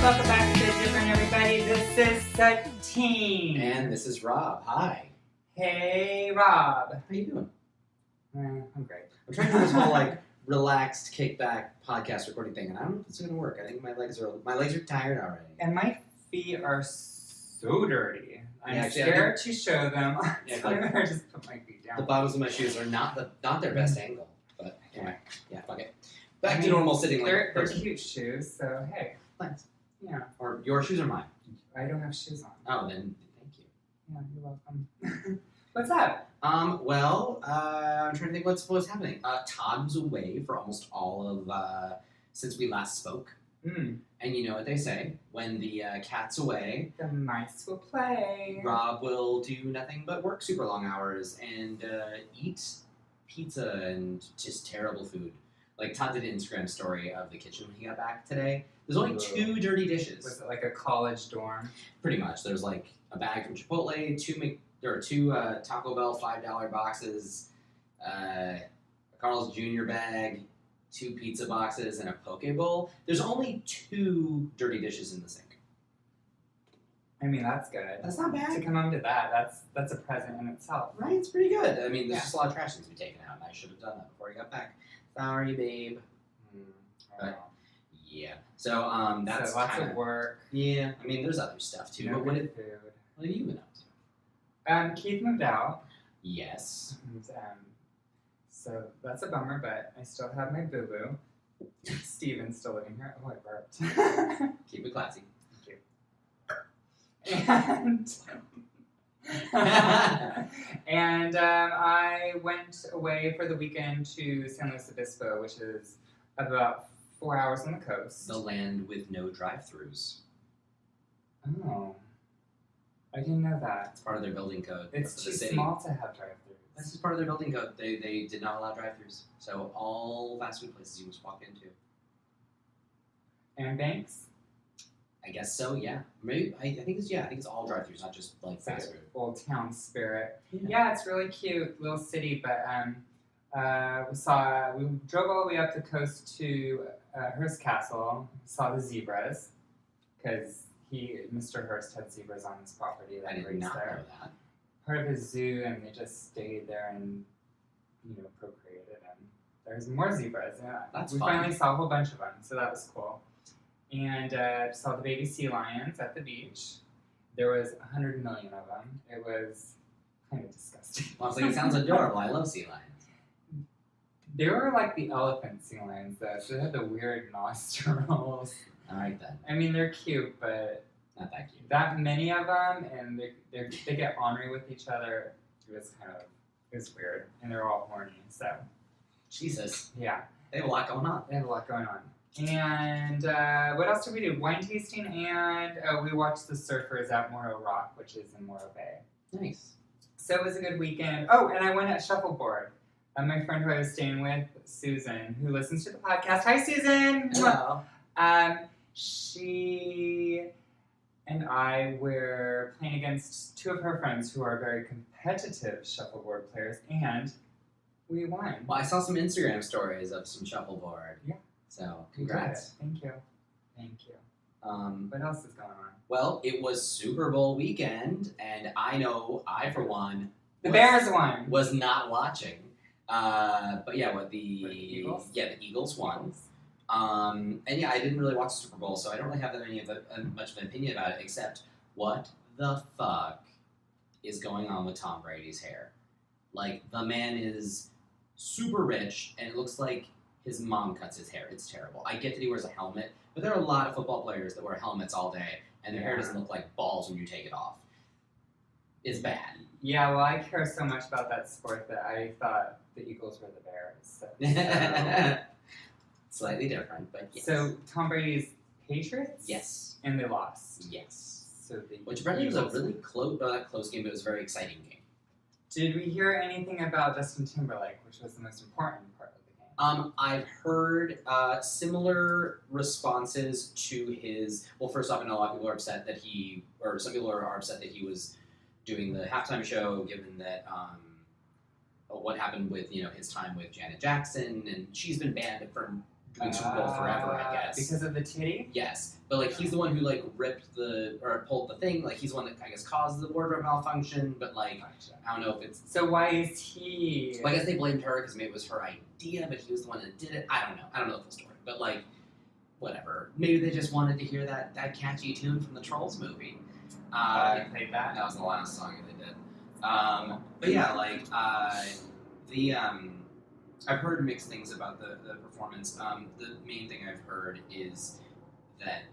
welcome back to Different Everybody. This is Satine. And this is Rob. Hi. Hey, Rob. How you doing? I'm great. I'm trying to do this whole relaxed kickback podcast recording thing, and I don't know if it's gonna work. I think my legs are tired already. And my feet are so dirty. I'm actually, scared to show them. Yeah, So I'm gonna just put my feet down. The bottoms of my shoes are not their best angle, but anyway, yeah, fuck it. Back to normal sitting like they're person. cute shoes, so hey. Thanks. Yeah. Or your shoes are mine. I don't have shoes on. Oh, then thank you. Yeah, you're welcome. What's up? I'm trying to think what's happening. Todd was away for almost all of since we last spoke. And you know what they say, when the cat's away, the mice will play. Rob will do nothing but work super long hours and eat pizza and just terrible food. Like Todd did an Instagram story of the kitchen when he got back today. There's only 2 dirty dishes. Was it like a college dorm? Pretty much. There's like a bag from Chipotle, there are 2 Taco Bell $5 boxes, a Carl's Jr. bag, 2 pizza boxes, and a poke bowl. There's only 2 dirty dishes in the sink. I mean, that's good. That's not bad. To come home to that, that's a present in itself. Right? It's pretty good. I mean, there's just a lot of trash things to be taken out, and I should have done that before I got back. Sorry, babe. But, yeah. So, that's so lots kinda, of work. Yeah. I mean, there's other stuff, too. No But what good have food. you been up to? Keith moved out. Yes. And, so that's a bummer, but I still have my boo-boo. Steven's still living here. Oh, I burped. Keep it classy. And I went away for the weekend to San Luis Obispo, which is about 4 hours on the coast. The land with no drive-thrus. Oh, I didn't know that. It's part of their building code. It's for too the city. small to have drive-thrus. This is part of their building code. They did not allow drive-thrus. So all fast food places you must walk into. And banks? I guess so, yeah. Maybe I think it's all drive-thrus, not just like fast food. Old town spirit. Yeah. Yeah, it's really cute, little city. But we drove all the way up the coast to Hearst Castle. Saw the zebras because Mr. Hearst had zebras on his property that I did raised not there. know that. Part of his zoo, and they just stayed there and procreated. And there's more zebras. Yeah, That's we fun. finally saw a whole bunch of them, so that was cool. And saw the baby sea lions at the beach. There was 100 million of them. It was kind of disgusting. Well, I was like, it sounds adorable. I love sea lions. They were like the elephant sea lions, though, so they had the weird nostrils. All right then. I mean, they're cute, but Not that cute. that many of them, and they get ornery with each other. It was weird, and they're all horny. So Jesus. yeah, They have a lot going on. they have a lot going on. And what else did we do? Wine tasting, and we watched the surfers at Morro Rock, which is in Morro Bay. Nice. So it was a good weekend. Oh, and I went at shuffleboard. My friend who I was staying with, Susan, who listens to the podcast. Hi, Susan. Hello. She and I were playing against 2 of her friends who are very competitive shuffleboard players, and we won. Well, I saw some Instagram stories of some shuffleboard. Yeah. So, We did congrats. it. Thank you. What else is going on? Well, it was Super Bowl weekend, and I know I, for one, The Bears won. was not watching. But yeah, the Eagles? Yeah, the Eagles won. And yeah, I didn't really watch the Super Bowl, so I don't really have much of an opinion about it, except what the fuck is going on with Tom Brady's hair? Like, the man is super rich, and it looks like his mom cuts his hair. It's terrible. I get that he wears a helmet, but there are a lot of football players that wear helmets all day, and their hair doesn't look like balls when you take it off. It's bad. Yeah, well, I care so much about that sport that I thought the Eagles were the Bears. So. Slightly different, but yes. So Tom Brady's Patriots? Yes. And they lost. Yes. So Which apparently was a really close, not close game, but it was a very exciting game. Did we hear anything about Justin Timberlake, which was the most important part of the game? I've heard similar responses to his. Well, first off, I know a lot of people are upset that some people are upset that he was doing the halftime show, given that what happened with his time with Janet Jackson, and she's been banned from doing Super Bowl forever, I guess. Because of the titty? Yes, but like he's the one who like ripped or pulled the thing. Like he's the one that I guess caused the wardrobe malfunction. But like I don't know if it's. So why is he? Well, I guess they blamed her because maybe it was her idea, but he was the one that did it. I don't know. I don't know the full story, but like whatever. Maybe they just wanted to hear that catchy tune from the Trolls movie. They played that. That was the last song they did. But yeah, like I've heard mixed things about the performance. The main thing I've heard is that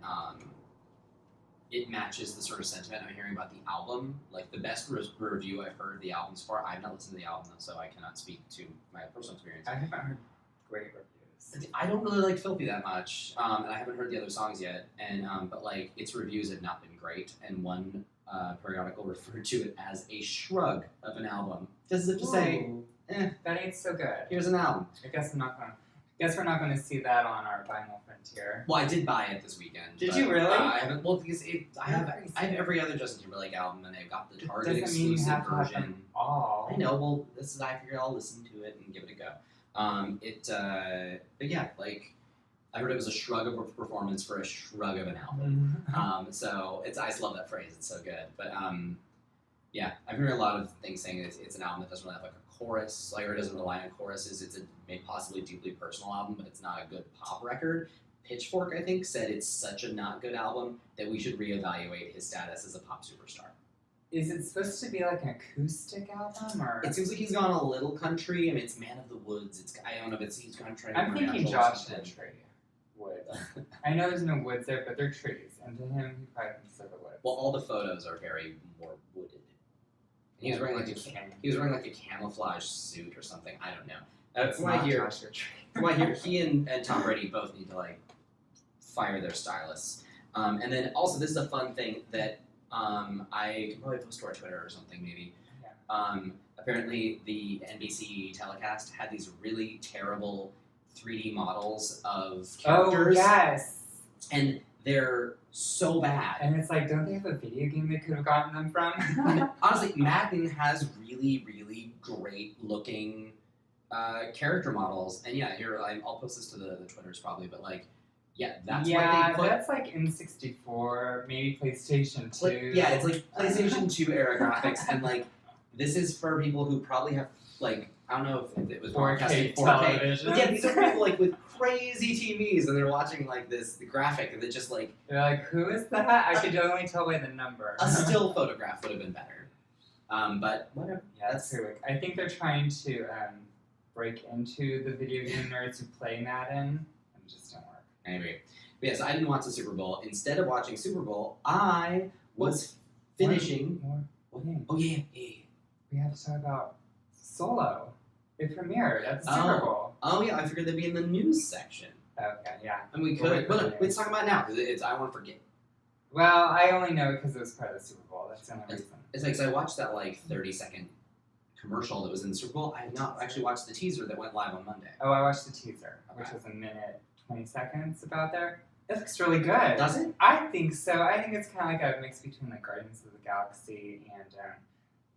it matches the sort of sentiment I'm hearing about the album. Like the best review I've heard of the album so far. I've not listened to the album, so I cannot speak to my personal experience. I haven't heard great reviews. I don't really like Filthy that much, and I haven't heard the other songs yet. And but like its reviews have not been great, and one periodical referred to it as a shrug of an album, just as if to say, that ain't so good. Here's an album. I guess we're not gonna see that on our vinyl frontier. Well, I did buy it this weekend. Did you really? I haven't. Well, because I have every other Justin Timberlake album, and they've got the Target exclusive version. All. I know. Well, I figured I'll listen to it and give it a go. But yeah, like I heard it was a shrug of a performance for a shrug of an album. So I just love that phrase. It's so good. But yeah, I've heard a lot of things saying it's an album that doesn't really have like a chorus, like or it doesn't rely on choruses. It's a possibly deeply personal album, but it's not a good pop record. Pitchfork, I think, said it's such a not good album that we should reevaluate his status as a pop superstar. Is it supposed to be like an acoustic album, or? It seems like he's gone a little country. I mean, it's Man of the Woods. I don't know if he's going to try to. I'm thinking Josh the Tree. Woods. I know there's no woods there, but they're trees, and to him, he probably thinks they're the woods. Well, all the photos are very more wooded. He was wearing like a camouflage suit or something. I don't know. From what I hear, he and Tom Brady both need to like fire their stylists. And then also, this is a fun thing that I can probably post to our Twitter or something maybe. Yeah. Apparently, the NBC telecast had these really terrible 3D models of characters. Oh yes. And they're so bad. And it's like, don't they have a video game they could have gotten them from? Honestly, Madden has really, really great looking character models. And yeah, here I'll post this to the Twitters probably, but like, yeah, that's what they put. That's like N64, maybe PlayStation 2. Like, yeah, it's like PlayStation 2 era graphics, and like this is for people who probably have like I don't know if it was 4K 4K, television. but yeah, these are people like with crazy TVs, and they're watching like the graphic, and they're just like they're like, who is that? I could only tell by the number. A still photograph would have been better, but whatever. Yeah, that's pretty weak. I think they're trying to break into the video game nerds who play Madden, and it just don't work. Anyway, but yeah, so I didn't watch the Super Bowl. Instead of watching Super Bowl, I was finishing. What game? Oh yeah. We have to talk about Solo. It premiered at the Super Bowl. Oh yeah, I figured they'd be in the news section. Okay, yeah. And we could. But let's talk about it now because I want to forget. Well, I only know because it was part of the Super Bowl. That's the only reason. It's like, 'cause I watched that like 30-second commercial that was in the Super Bowl. I have not actually watched the teaser that went live on Monday. Oh, I watched the teaser, which was a minute 20 seconds about there. It looks really good. Does it? I think so. I think it's kind of like a mix between like Guardians of the Galaxy and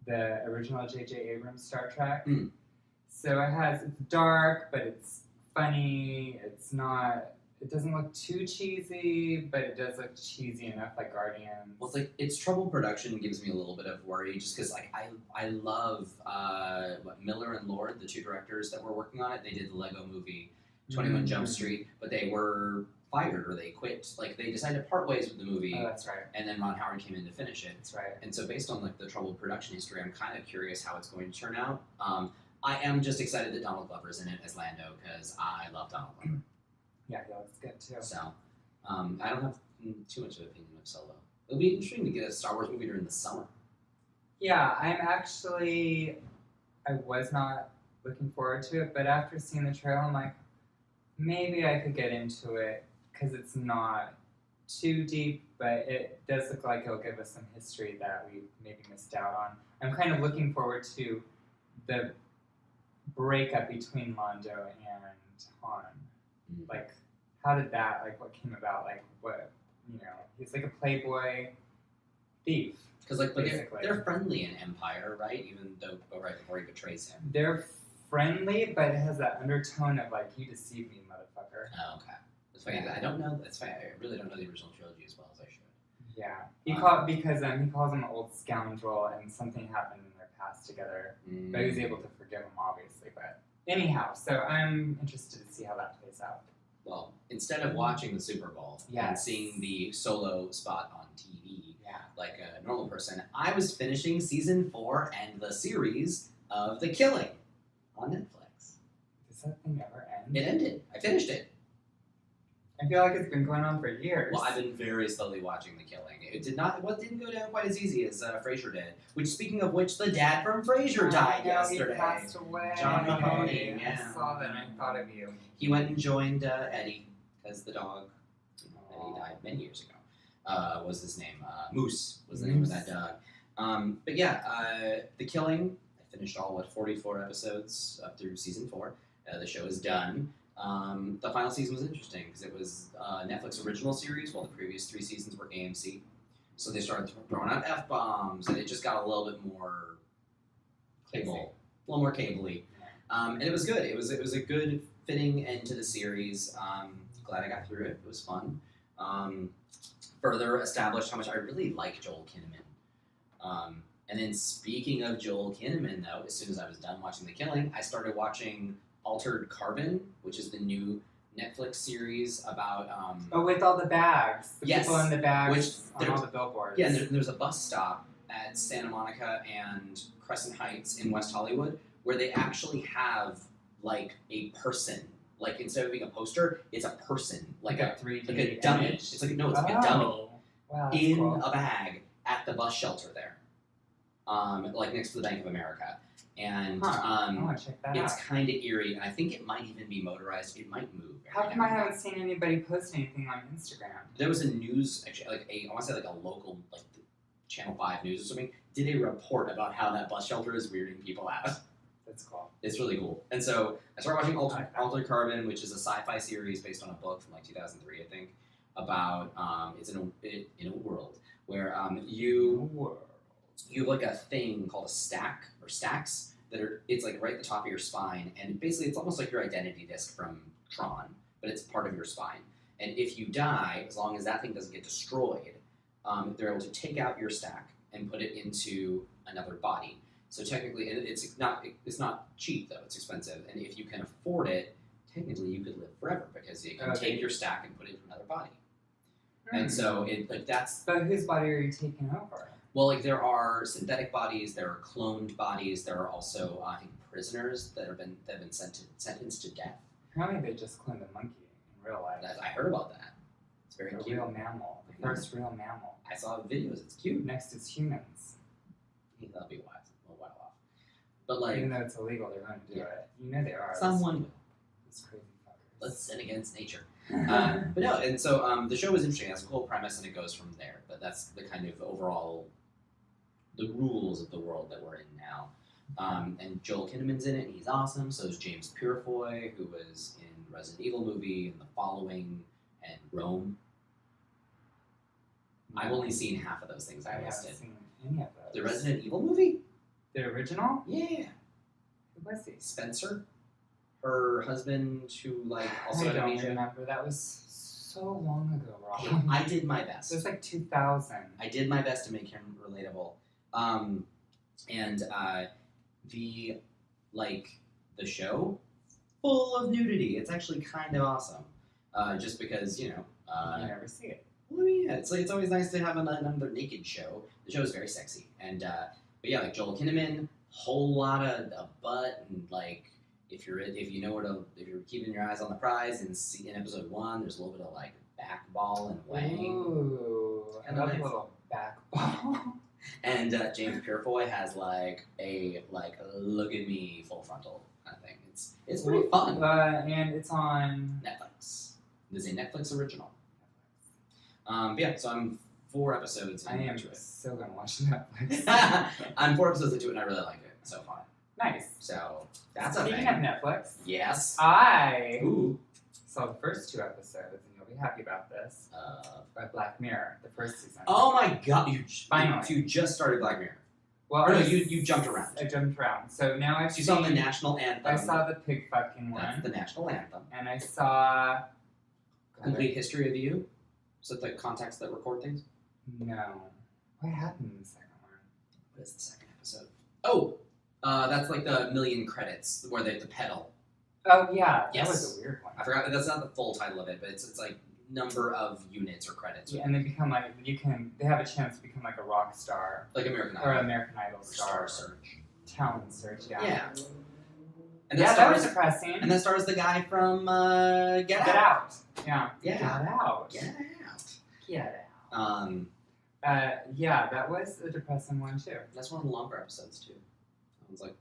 the original J.J. Abrams Star Trek. Mm. So it's dark, but it's funny. It doesn't look too cheesy, but it does look cheesy enough like Guardians. Well, it's like its troubled production gives me a little bit of worry just because like I love Miller and Lord, the two directors that were working on it. They did the Lego movie 21 Jump Street, but they were fired or they quit. Like they decided to part ways with the movie. Oh, that's right. And then Ron Howard came in to finish it. That's right. And so based on like the troubled production history, I'm kind of curious how it's going to turn out. I am just excited that Donald Glover's in it as Lando because I love Donald Glover. Yeah, he looks good too. So I don't have too much of an opinion of Solo. It'll be interesting to get a Star Wars movie during the summer. Yeah, I was not looking forward to it, but after seeing the trailer, I'm like, maybe I could get into it because it's not too deep, but it does look like it'll give us some history that we maybe missed out on. I'm kind of looking forward to the breakup between Lando and Han. Mm. Like, how did that, like, what came about? Like, what, he's like a playboy thief. Because, like, they're friendly in Empire, right? Even though, right before he betrays him. They're friendly, but it has that undertone of, like, you deceived me, motherfucker. Skywalker. Oh, okay. That's funny. I don't know. That's funny. I really don't know the original trilogy as well as I should. Yeah, he calls him an old scoundrel, and something happened in their past together. But he was able to forgive him, obviously. But anyhow, so I'm interested to see how that plays out. Well, instead of watching the Super Bowl and seeing the Solo spot on TV like a normal person, I was finishing season 4 and the series of The Killing on Netflix. Does that thing ever end? It ended. I finished it. I feel like it's been going on for years. Well, I've been very slowly watching The Killing. It didn't go down quite as easy as Frasier did. Which, speaking of which, the dad from Frasier died yesterday. He passed away. John Mahoney. Yeah. I saw that and I thought of you. He went and joined Eddie, because the dog, Eddie died many years ago. Was his name Moose was the name of that dog. But yeah, The Killing. I finished all 44 episodes up through season 4. The show is done. The final season was interesting because it was Netflix original series, while the previous 3 seasons were AMC. So they started throwing out F-bombs, and it just got a little bit more cable, a little more cable-y. And it was good. It was a good fitting end to the series. Glad I got through it. It was fun. Further established how much I really like Joel Kinnaman. And then speaking of Joel Kinnaman, though, as soon as I was done watching The Killing, I started watching Altered Carbon, which is the new Netflix series about... with all the bags. The yes, people in the bags on all the billboards. Yeah, and there's a bus stop at Santa Monica and Crescent Heights in West Hollywood where they actually have, like, a person. Like, instead of being a poster, it's a person. Like a 3D like a dummy. image? It's like a dummy wow, in cool. a bag at the bus shelter there. Like next to the Bank of America. And I want to check that it's out. kind of eerie, and I think it might even be motorized. It might move. How come I haven't seen anybody post anything on Instagram? There was a news, actually, I want to say like a local, like Channel 5 News or something, did a report about how that bus shelter is weirding people out. That's cool. It's really cool. And so I started watching Altered Carbon, which is a sci-fi series based on a book from like 2003, I think, about it's in a world where you have like a thing called a stack or stacks that are, it's like right at the top of your spine, and basically it's almost like your identity disc from Tron, but it's part of your spine. And if you die, as long as that thing doesn't get destroyed, they're able to take out your stack and put it into another body. So technically, and it's not cheap though, it's expensive. And if you can afford it, technically you could live forever because you can take your stack and put it in another body. And so that's. But whose body are you taking over? Well, like there are synthetic bodies, there are cloned bodies, there are also I think prisoners that have been sentenced to death. Apparently, they just cloned a monkey in real life. I heard about that. It's very cute. A real mammal, the first real mammal. I saw videos. It's cute. Next is humans. Yeah, that'll be a while off. But like, even though it's illegal, they're going to do it. You know they are. Someone will. These crazy fuckers. Let's sin against nature. But no, and so the show is interesting. It has a cool premise, and it goes from there. But that's the kind of overall, the rules of the world that we're in now. And Joel Kinnaman's in it, and he's awesome. So is James Purefoy, who was in Resident Evil movie, and The Following, and Rome. I've only seen half of those things I listed. Haven't seen any of those. The Resident Evil movie? The original? Yeah. Who was he? Spencer, her husband, who like also I had don't amnesia. remember. That was so long ago, Rob. I did my best. It was like 2000. I did my best to make him relatable. And the show, full of nudity. It's actually kind of awesome. Just because, you never see it. Well, I mean, yeah, it's always nice to have another naked show. The show is very sexy. And, but yeah, like Joel Kinnaman, whole lot of butt, and like, if you're keeping your eyes on the prize, in episode 1, there's a little bit of like back ball and wang. Ooh, I love a little back ball. And James Purefoy has like a look at me full frontal kind of thing. It's pretty fun. And it's on Netflix. It is a Netflix original. But yeah, so I'm 4 episodes into it. So gonna watch Netflix. I'm 4 episodes into it, and I really like it so far. Nice. So that's Speaking a thing. of Netflix, Yes. I Ooh. saw the first 2 episodes, and you'll be happy about this. By Black Mirror, the first season. Oh my god! Finally. You just started Black Mirror. Well, Or no, you jumped around. I jumped around. So now I've So you saw the national anthem. I saw the pig fucking one. That's the national anthem. And I saw... Complete History of You. Is that the contacts that record things? No. What happened in the second one? What is the second episode? Oh! That's like the million credits where they have to pedal. Oh, yeah. Yes. That was a weird one. I forgot. That's not the full title of it, but it's like number of units or credits. Yeah, and they become like, they have a chance to become like a rock star. Like American Or Idol. an American Idol Star Search. Talent Search, yeah. Yeah. And That was depressing. And that stars the guy from Get Out. Get Out. Yeah. Yeah. Get Out. Get Out. Get Out. Yeah, that was a depressing one too. That's one of the longer episodes too. It was like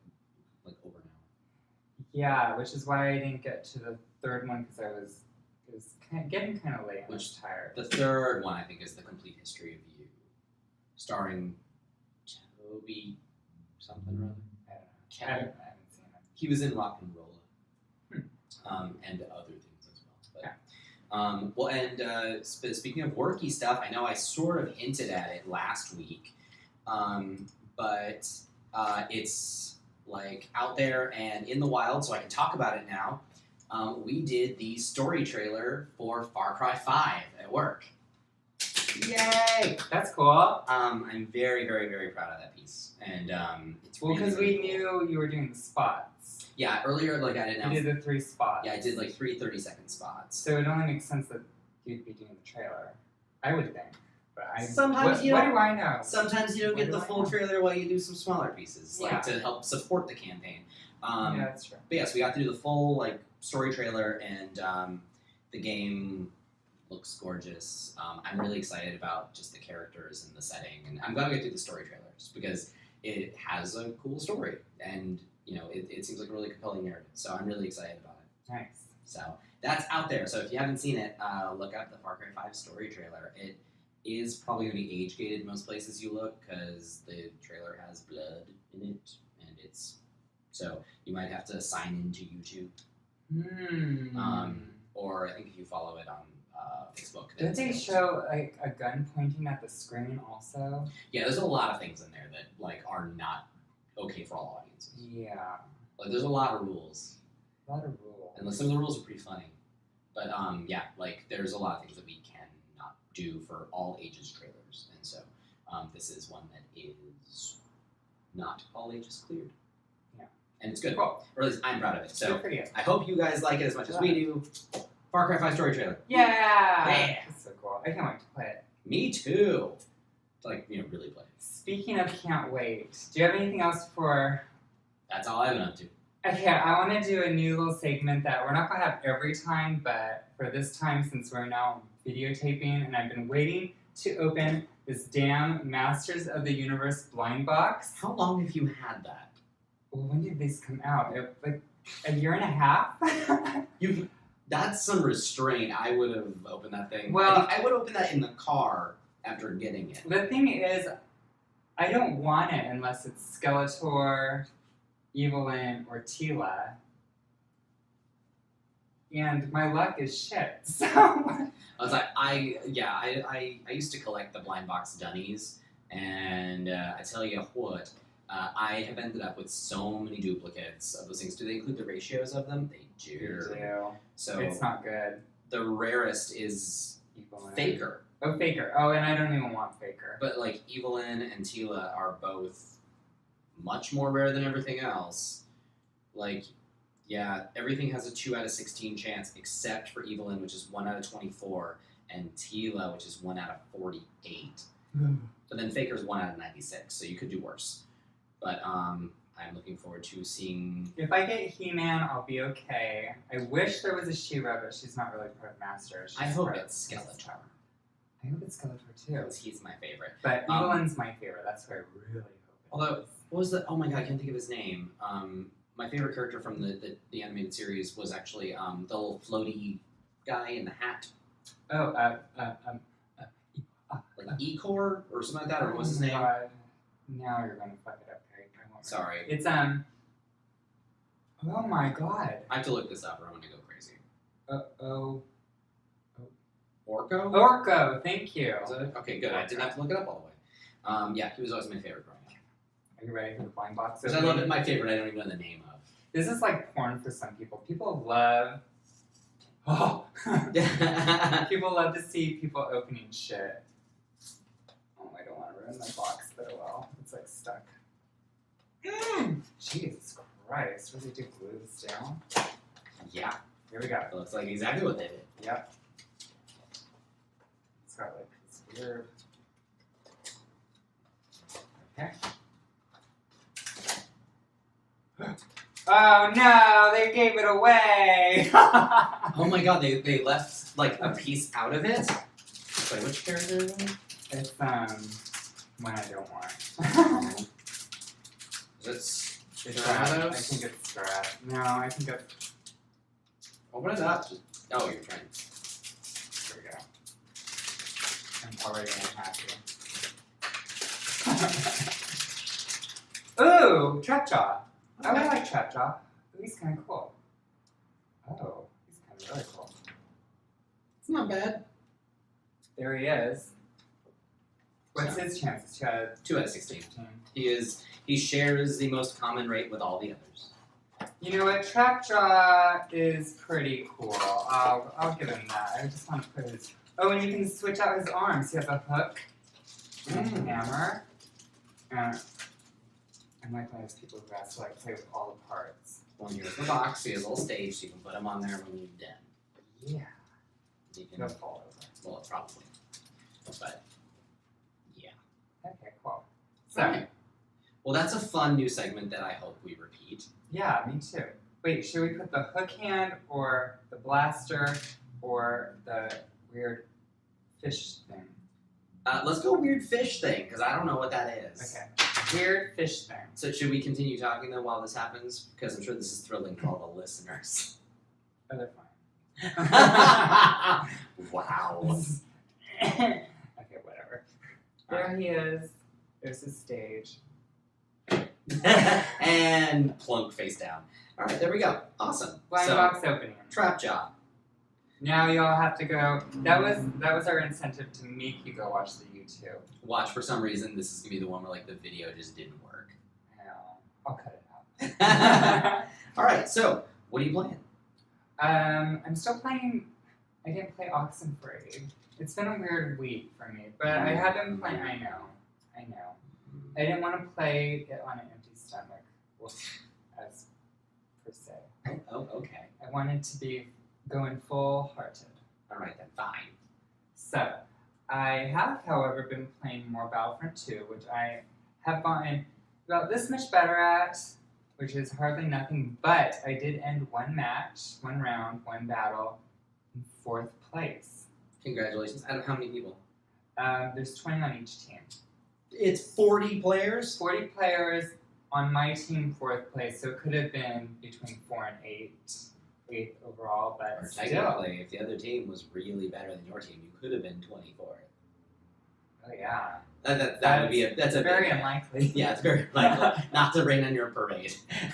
over an hour. Yeah, which is why I didn't get to the third one because it was getting kind of late and I was tired. The third one I think is The Complete History of You, starring Toby something or other. I don't know. Kevin. I haven't seen it. He was in Rock and Rolla, and other things as well. But, Yeah. Well, and speaking of worky stuff, I know I sort of hinted at it last week, but it's like out there and in the wild, so I can talk about it now. We did the story trailer for Far Cry 5 at work. Yay! That's cool. I'm very, very, very proud of that piece, and it's Well, really, because really we cool. knew you were doing the spots. Yeah, earlier, like I didn't know. You did the 3 spots. Yeah, I did like 3 30-second spots. So it only makes sense that you'd be doing the trailer. I would think. But Sometimes what, you what don't- do I know? Sometimes you don't What get do the I full know? trailer while you do some smaller pieces, like Yeah. to help support the campaign. Yeah, that's true. But yes, we got to do the full like story trailer, and the game looks gorgeous. I'm really excited about just the characters and the setting, and I'm glad we got to do the story trailer just because it has a cool story, and you know it seems like a really compelling narrative. So I'm really excited about it. Nice. So that's out there. So if you haven't seen it, look up the Far Cry 5 story trailer. It is probably going to be age gated most places you look because the trailer has blood in it, and it's so you might have to sign into YouTube. Or I think if you follow it on Facebook. then Don't they it's- show like a gun pointing at the screen also? Yeah, there's a lot of things in there that like are not okay for all audiences. Yeah. Like there's a lot of rules, A lot of rules. and some of the rules are pretty funny. But yeah, like there's a lot of things that we cannot do for all ages trailers, and so this is one that is not all ages cleared. Yeah. And it's good. Cool. Or at least I'm proud of it. So Good for you. I hope you guys like it as much as we do. Far Cry 5 story trailer. Yeah! Yeah. That's so cool. I can't wait to play it. Me too. Like, really play it. Speaking of can't wait, do you have anything else for... That's all I've been up to. Okay, I want to do a new little segment that we're not going to have every time, but for this time, since we're now videotaping, and I've been waiting to open this damn Masters of the Universe blind box. How long have you had that? Well, when did these come out? Like a year and a half? That's some restraint. I would have opened that thing. Well- I would open that in the car after getting it. The thing is, I don't want it unless it's Skeletor, Evelyn, or Tila. And my luck is shit, so... I was like, I used to collect the blind box dunnies, and I tell you what, I have ended up with so many duplicates of those things. Do they include the ratios of them? They do. So It's not good. the rarest is Evelyn. Faker. Oh, Faker. Oh, and I don't even want Faker. But like Evelyn and Tila are both much more rare than everything else. Like, yeah, everything has a 2 out of 16 chance except for Evelyn, which is 1 out of 24, and Tila, which is 1 out of 48. But then Faker's 1 out of 96, so you could do worse. But I'm looking forward to seeing. If I get He-Man, I'll be okay. I wish there was a She-Ra, but she's not really part of Masters. I She's hope part of it's Skeletor. I hope it's Skeletor too. Because he's my favorite. But Evelyn's my favorite. That's what I really hope. Although, what was the? Oh my god, I can't think of his name. My favorite character from the animated series was actually the little floaty guy in the hat, like Ecor or something like that, or what was his name? God. Now you're gonna fuck it up, Harry. I won't Sorry, It's Oh my god. I have to look this up, or I'm gonna go crazy. Orko? Orko. Thank you. Is that it? Okay, good. I didn't have to look it up all the way. Yeah, he was always my favorite growing up. Are you ready for the blind box? Because I love it. My favorite. I don't even know the name of. This is like porn for some people. People love. Oh. People love to see people opening shit. Oh, I don't want to ruin my box, but oh well. It's like stuck. Jesus Christ. What did they do? Glue this down? Yeah. Here we go. It looks like exactly what they did. Yep. It's got like this weird. Okay. Oh no, they gave it away! Oh my god, they left like a piece out of it? Wait, which character is it? It's one I don't want. Is it It's I think it's Strat. No, I think it's Open it up. Oh, you're trying. there we go. I'm already unhappy. Ooh, Trapjaw. I really like Trapjaw. Ooh, he's kind of cool. Oh, he's kind of really cool. It's not bad. There he is. What's his chances? 2 out of 16. He shares the most common rate with all the others. You know what? Trapjaw is pretty cool. I'll give him that. I just want to put his. Oh, and you can switch out his arms. He has a hook and a hammer. And I'm like one of those people who has to like play with all the parts. Well, here's the box. He has a little stage, so you can put him on there when you're done. Yeah. You can, He'll fall over. well, probably. But yeah. Okay, cool. So, Okay. Well, that's a fun new segment that I hope we repeat. yeah, me too. Wait, should we put the hook hand or the blaster or the weird fish thing? Let's go weird fish thing, because I don't know what that is. Okay. Weird fish thing. So should we continue talking though while this happens? Because I'm sure this is thrilling for all the listeners. Oh, they're fine. Wow. Okay, whatever. There he is. There's his stage. And plunk face down. All right, there we go. Awesome. Blind box opening. Trap job. Now y'all have to go. That was our incentive to make you go watch the YouTube. Watch, for some reason, this is going to be the one where like the video just didn't work. I know. I'll cut it out. All right, so what are you playing? I'm still playing. I didn't play Oxenfree. It's been a weird week for me, but I have been playing. I know. I didn't want to play it on an empty stomach, as per se. Oh, okay. I wanted to be going full-hearted. All right, then, fine. So, I have, however, been playing more Battlefront 2, which I have gotten about this much better at, which is hardly nothing, but I did end one match, one round, one battle, in 4th place. Congratulations. Out of how many people? There's 20 on each team. It's 40 players? 40 players on my team, 4th place, so it could have been between 4 and 8th overall, but Or still. technically, if the other team was really better than your team, you could have been 24th. Oh yeah. That would be that's a very big, unlikely. Yeah, it's very likely. Not to rain on your parade.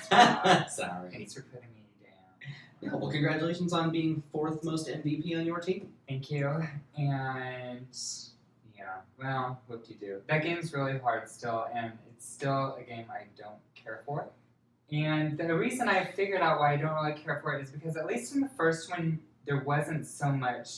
Sorry. Thanks for putting me down. Yeah, well, congratulations on being 4th most MVP on your team. Thank you. And yeah, well, whoop-de-doo. That game's really hard still, and it's still a game I don't care for. And the reason I figured out why I don't really care for it is because at least in the first one, there wasn't so much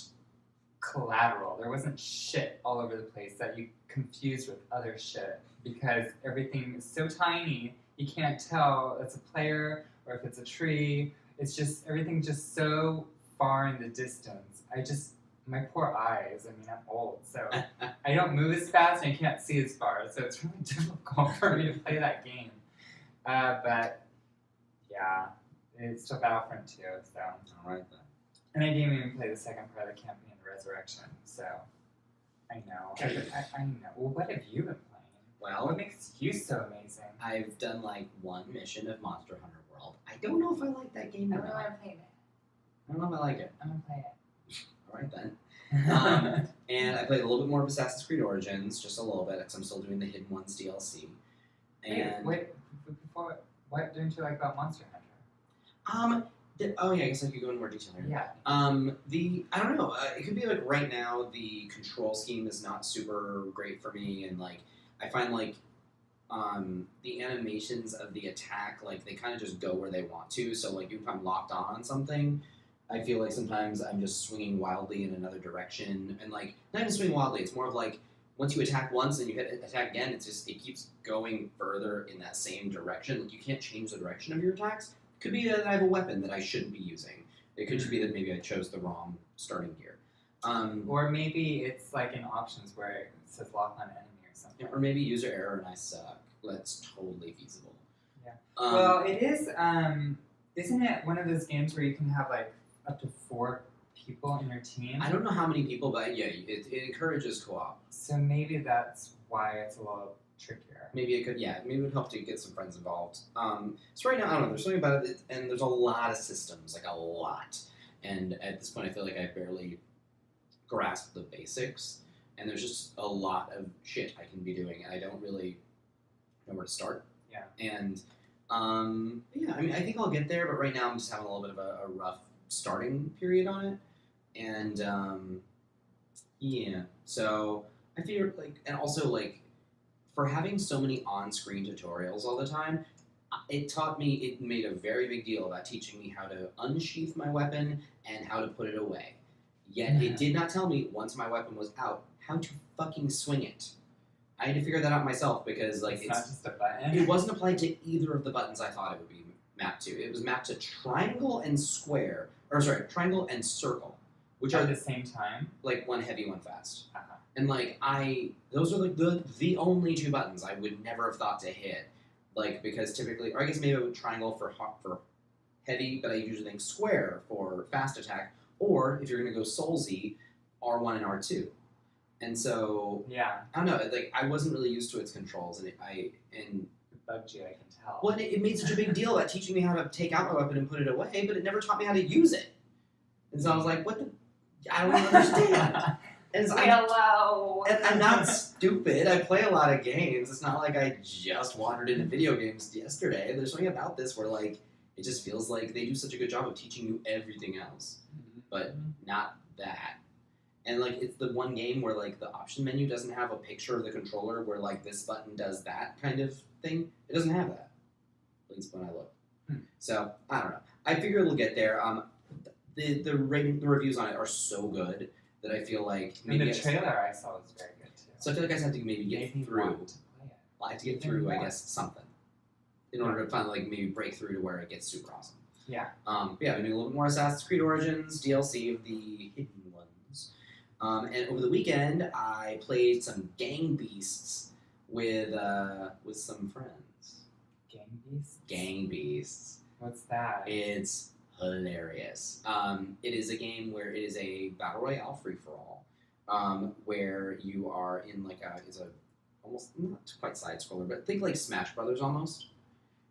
collateral. There wasn't shit all over the place that you confused with other shit because everything is so tiny, you can't tell if it's a player or if it's a tree. It's just, everything's just so far in the distance. My poor eyes, I mean, I'm old, so I don't move as fast and I can't see as far, so it's really difficult for me to play that game. But, yeah, it's still Battlefront 2, so. Alright then. And I didn't even play the second part of the campaign, Resurrection, so. I know. I know. Well, what have you been playing? Well, What makes you so amazing? I've done like one mission of Monster Hunter World. I don't know if I like that game I or don't know not. how to play it. I don't know if I like it. I'm gonna play Alright then. it. And I played a little bit more of Assassin's Creed Origins, just a little bit, because I'm still doing the Hidden Ones DLC. And Wait, before, what didn't you like about Monster Hunter? oh yeah, I guess I could go into more detail here. Yeah. I don't know. It could be like right now the control scheme is not super great for me, and like I find like the animations of the attack, like they kind of just go where they want to. So like if I'm locked on something, I feel like sometimes I'm just swinging wildly in another direction, and like not even swinging wildly. It's more of like once you attack once and you hit attack again, it keeps going further in that same direction. Like you can't change the direction of your attacks. It could be that I have a weapon that I shouldn't be using. It could just be that maybe I chose the wrong starting gear. Or maybe it's like in options where it says lock on enemy or something. Or maybe user error and I suck. That's totally feasible. Yeah. Well, it is. Isn't it one of those games where you can have like up to 4 people in your team? I don't know how many people, but yeah, it encourages co-op. So maybe that's why it's a little trickier. Maybe it could, yeah. Maybe it would help to get some friends involved. So right now, I don't know. There's something about it, and there's a lot of systems, like a lot. And at this point, I feel like I barely grasp the basics. And there's just a lot of shit I can be doing, and I don't really know where to start. Yeah. And yeah, I mean, I think I'll get there, but right now I'm just having a little bit of a rough starting period on it. And yeah, so I feel like, and also like, for having so many on-screen tutorials all the time, it made a very big deal about teaching me how to unsheath my weapon and how to put it away. Yet it did not tell me, once my weapon was out, how to fucking swing it. I had to figure that out myself because like it's not just a button. It wasn't applied to either of the buttons I thought it would be mapped to. It was mapped to triangle and square, or sorry, triangle and circle, which at the same time, like one heavy, one fast. Uh-huh. And like those are like the only 2 buttons I would never have thought to hit, like because typically, or I guess maybe I would triangle for heavy, but I usually think square for fast attack, or if you're gonna go Soulsy, R1 and R2. And so yeah, I don't know. Like I wasn't really used to its controls, and it bugged you. I can tell. Well, it made such a big deal about teaching me how to take out my weapon and put it away, but it never taught me how to use it. And so I was like, "What the? I don't understand." And so I'm not stupid. I play a lot of games. It's not like I just wandered into video games yesterday. There's something about this where like it just feels like they do such a good job of teaching you everything else, but not that. And like it's the one game where like the option menu doesn't have a picture of the controller where like this button does that kind of thing. It doesn't have that. At least when I look. So I don't know. I figure it'll get there. The reviews on it are so good that I feel like maybe the trailer I saw was very good too. So I feel like I just have to maybe get through. I have to get through, I guess, something in order to finally like maybe break through to where it gets super awesome. Yeah. But yeah, I've been doing a little bit more Assassin's Creed Origins DLC of the hidden ones. And over the weekend, I played some Gang Beasts with some friends. Gang Beasts? Gang Beasts. What's that? It's hilarious. It is a game where it is a battle royale free-for-all, where you are in like it's a almost not quite side scroller, but think like Smash Brothers almost.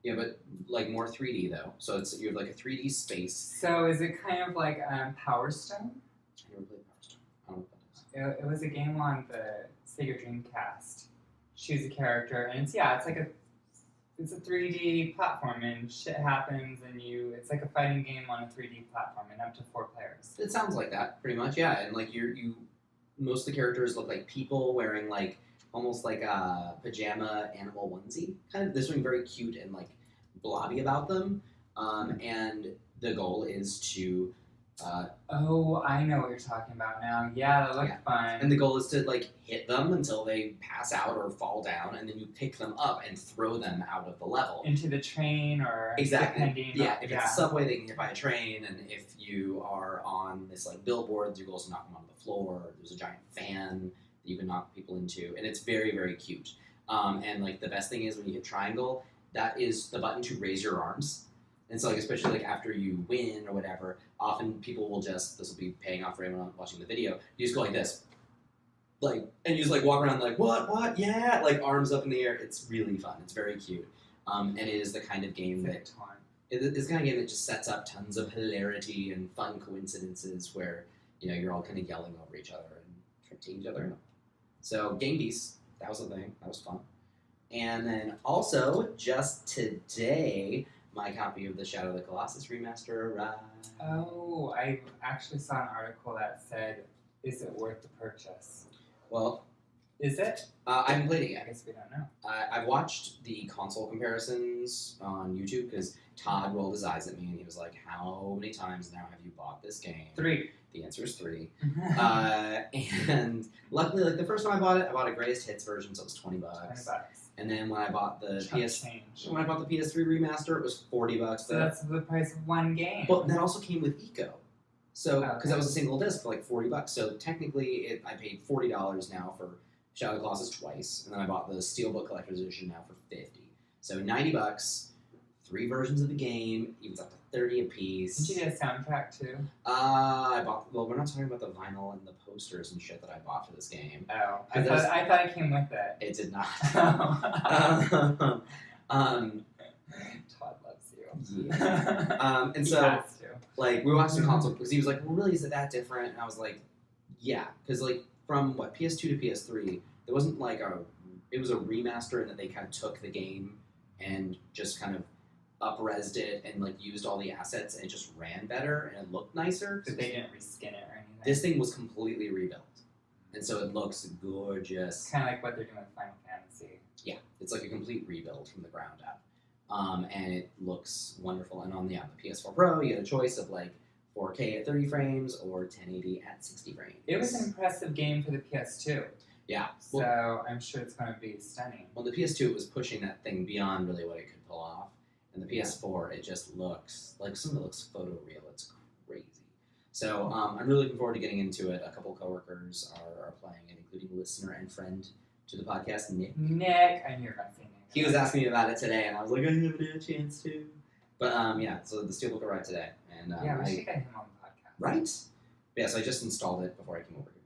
Yeah, but like more 3D though. So you have like a 3D space. So is it kind of like Power Stone? I never played Power Stone. I don't know what that is. It was a game on the Sega Dreamcast. Choose a character, and it's a 3D platform, and shit happens, and it's like a fighting game on a 3D platform, and up to 4 players. It sounds like that, pretty much, yeah. And like most of the characters look like people wearing like almost like a pajama animal onesie. Kind of, there's something very cute and like blobby about them. And the goal is to oh, I know what you're talking about now. Yeah, that looked fun. And the goal is to like hit them until they pass out or fall down, and then you pick them up and throw them out of the level. Into the train or exactly. Yeah, if it's a subway, they can get by a train, and if you are on this like billboard, your goal is to knock them onto the floor. There's a giant fan that you can knock people into, and it's very, very cute. And like the best thing is when you hit triangle, that is the button to raise your arms. And so like especially like after you win or whatever, often people will this will be paying off for anyone watching the video, you just go like this. Like, and you just like walk around like, what, yeah, like arms up in the air. It's really fun. It's very cute. And it is the kind of game it's the kind of game that just sets up tons of hilarity and fun coincidences where, you're all kind of yelling over each other and teaming each other up. So Gang Beasts, that was the thing. That was fun. And then also, just today, my copy of the Shadow of the Colossus remaster arrived. Oh, I actually saw an article that said, is it worth the purchase? Well, Is it? I haven't played it I yet. guess we don't know. I've watched the console comparisons on YouTube because Todd rolled his eyes at me and he was like, "How many times now have you bought this game?" 3. The answer is 3. And luckily, like the first time I bought a greatest hits version, so it was $20. $20. And then when I bought the Change. when I bought the PS3 remaster, it was $40. So that's the price of one game. But that also came with Eco. So, because Okay. that was a single disc for like $40. So technically, I paid $40 now for Shadow of the Colossus twice, and then I bought the Steelbook Collector's Edition now for $50. So $90, 3 versions of the game, evens up to $30 a piece. Did you get a soundtrack too? I bought. Well, we're not talking about the vinyl and the posters and shit that I bought for this game. Oh, I thought it came with it. It did not. Todd loves you. Yeah. And He so, has to. like, we watched the console because he was like, "Well, really, is it that different?" And I was like, "Yeah," because like from what PS2 to PS3, there wasn't like it was a remaster in that they kind of took the game and just kind of up-resed it and like used all the assets and it just ran better and it looked nicer. But they didn't reskin it or anything. This thing was completely rebuilt, and so it looks gorgeous. It's kind of like what they're doing with Final Fantasy. Yeah, it's like a complete rebuild from the ground up, and it looks wonderful. And on the PS4 Pro, you had a choice of like 4K at 30 frames or 1080 at 60 frames. It was an impressive game for the PS2. Yeah. So Well, I'm sure it's going to be stunning. the PS2 it was pushing that thing beyond really what it could pull off, and the PS4 it just looks like some of it looks photoreal. It's crazy. So I'm really looking forward to getting into it. A couple coworkers are playing it, including listener and friend to the podcast, Nick. Nick, I knew you were going to say Nick. He was asking me about it today, and I was like, I haven't had a chance to. But yeah, so the Steelbook arrived today, and Yeah, we should get him on the podcast. right? Yeah, so I just installed it before I came over here,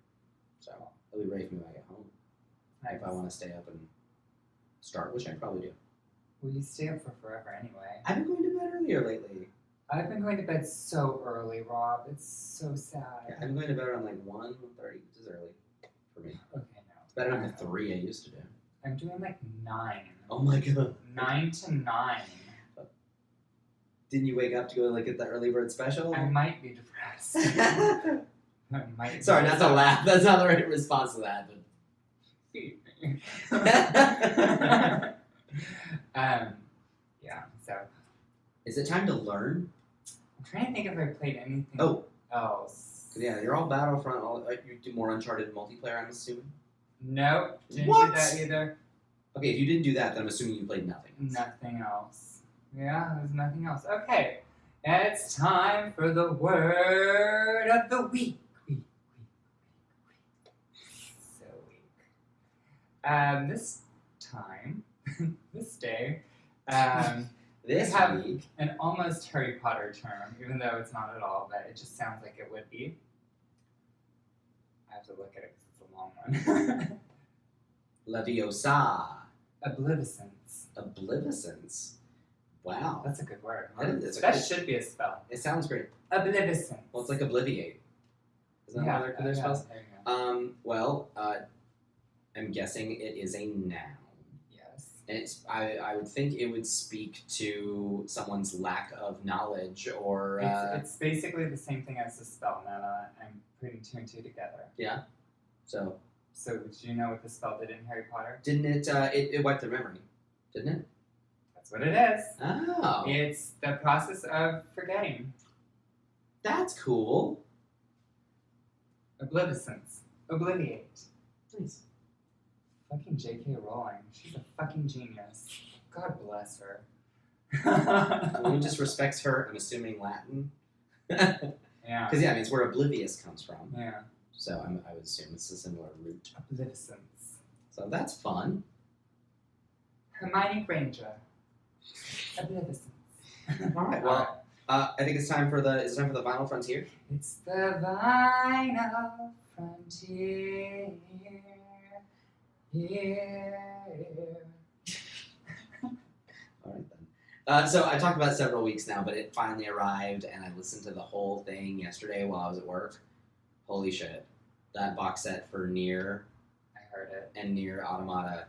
so it'll be ready for me when I get home. Nice. If I want to stay up and start, which I probably do. Well, you stay up for forever anyway. I've been going to bed earlier lately. I've been going to bed so early, Rob. It's so sad. Yeah, I've been going to bed around like 1:30, which is early for me. Okay, no. It's better than the 3 I used to do. I'm doing like 9. Oh my god. 9 to 9. Didn't you wake up to go like get the early bird special? I might be depressed. I might be Sorry, not to laugh. That's not the right response to that. But yeah, so is it time to learn? I'm trying to think if I played anything else. Yeah, you're all Battlefront. You do more Uncharted multiplayer, I'm assuming? Nope, didn't What? do that either. Okay, if you didn't do that, then I'm assuming you played nothing. Nothing else. Yeah, there's nothing else. Okay, it's time for the word of the week. So weak. This time, this day, This we have week, an almost Harry Potter term, even though it's not at all, but it just sounds like it would be. I have to look at it because it's a long one. Leviosa. Obliviscence. Obliviscence. Wow. That's a good word. Huh? It's a That good- should be a spell. It sounds great. Obliviscence. Well, it's like obliviate. Isn't that one of their spells? There you go. I'm guessing it is a noun. Yes. And I would think it would speak to someone's lack of knowledge or It's basically the same thing as the spell. Now that I'm putting 2 and 2 together. yeah. So So, do you know what the spell did in Harry Potter? didn't it wiped their memory, didn't it? That's what it is. Oh, It's the process of forgetting. that's cool. Obliviscence. Obliviate. Nice. Fucking J.K. Rowling. She's a fucking genius. God bless her. No one just respects her. I'm assuming Latin. Because Yeah. yeah, I mean it's where oblivious comes from. Yeah. So I would assume it's a similar root. Obliviscence. So that's fun. Hermione Granger. Obliviscence. All right. Well, I think it's time for the Vinyl Frontier. It's the vinyl frontier. Here. All right then. So I talked about it several weeks now, but it finally arrived, and I listened to the whole thing yesterday while I was at work. Holy shit! That box set for Nier I heard it. and Nier Automata,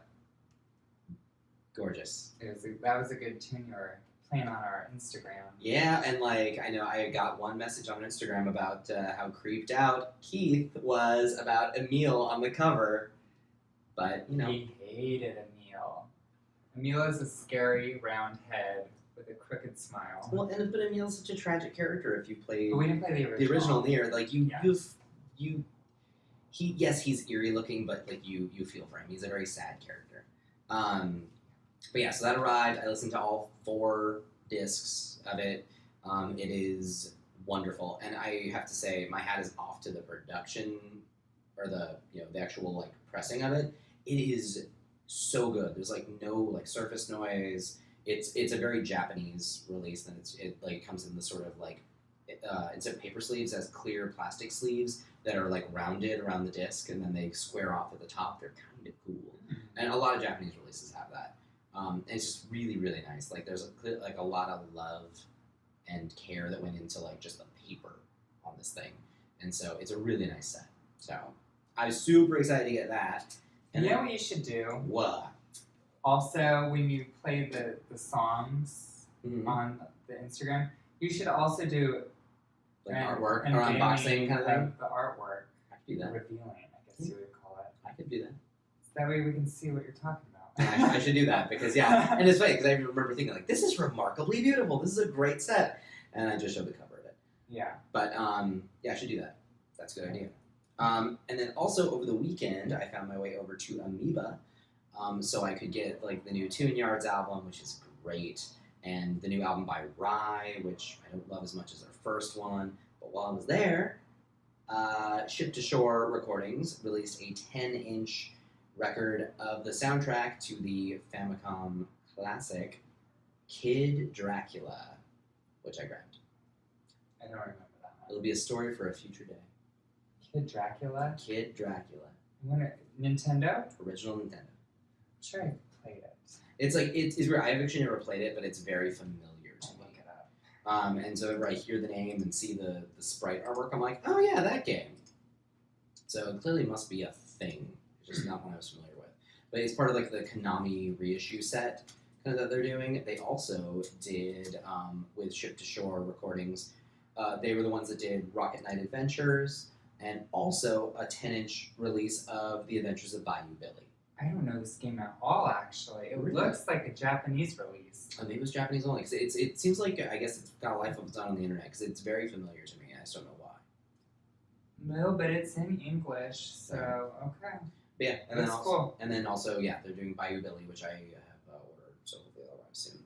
gorgeous. That was a good tune you were playing on our Instagram. Yeah, and like I know I got one message on Instagram about how creeped out Keith was about Emil on the cover. But, you know. He hated Emil. Emil is a scary round head with a crooked smile. Well, but Emil's such a tragic character if you play But we didn't play the original. the original Nier. Like, Yeah. he's eerie looking, but, like, you feel for him. He's a very sad character. But yeah, so that arrived. I listened to all 4 discs of it. It is wonderful, and I have to say, my hat is off to the production, or the actual like pressing of it. It is so good. There's like no like surface noise. It's a very Japanese release, and it like comes in the sort of like instead of paper sleeves, it has clear plastic sleeves that are like rounded around the disc, and then they square off at the top. They're kind of cool, and a lot of Japanese releases have that. And it's just really, really nice. Like there's a lot of love and care that went into like just the paper on this thing, and so it's a really nice set. So I was super excited to get that. And you know what you should do? What? Also, when you play the songs Mm-hmm. on the Instagram, you should also do Like artwork or unboxing kind of thing. The artwork. I could do that. Revealing, I guess you would call it. I could do that. So that way we can see what you're talking about. I should do that because and it's funny because I remember thinking like, this is remarkably beautiful. This is a great set, and I just showed the cover of it. Yeah. But yeah, I should do that. That's a good idea. And then also over the weekend, I found my way over to Amoeba, so I could get like the new Tune Yards album, which is great, and the new album by Rye, which I don't love as much as their first one. But while I was there, Ship to Shore Recordings released a 10-inch record of the soundtrack to the Famicom classic Kid Dracula, which I grabbed. I don't remember that one. It'll be a story for a future day. Kid Dracula? Kid Dracula. Nintendo? Original Nintendo. I'm sure I played it. It's like, it's weird. I've actually never played it, but it's very familiar to I'll me. look it up. And so whenever I hear the name and see the sprite artwork, I'm like, oh yeah, that game. So it clearly must be a thing. It's just not one I was familiar with. But it's part of like the Konami reissue set kind of that they're doing. They also did, with Ship to Shore Recordings, they were the ones that did Rocket Knight Adventures, and also a 10-inch release of The Adventures of Bayou Billy. I don't know this game at all, actually. It Really? looks like a Japanese release. I think it was Japanese only, because it seems like, I guess it's got a life of its own on the internet, because it's very familiar to me. I just don't know why. No, but it's in English, so okay. But yeah, and That's then also, cool. and then also, yeah, they're doing Bayou Billy, which I have ordered, so hopefully it'll arrive soon.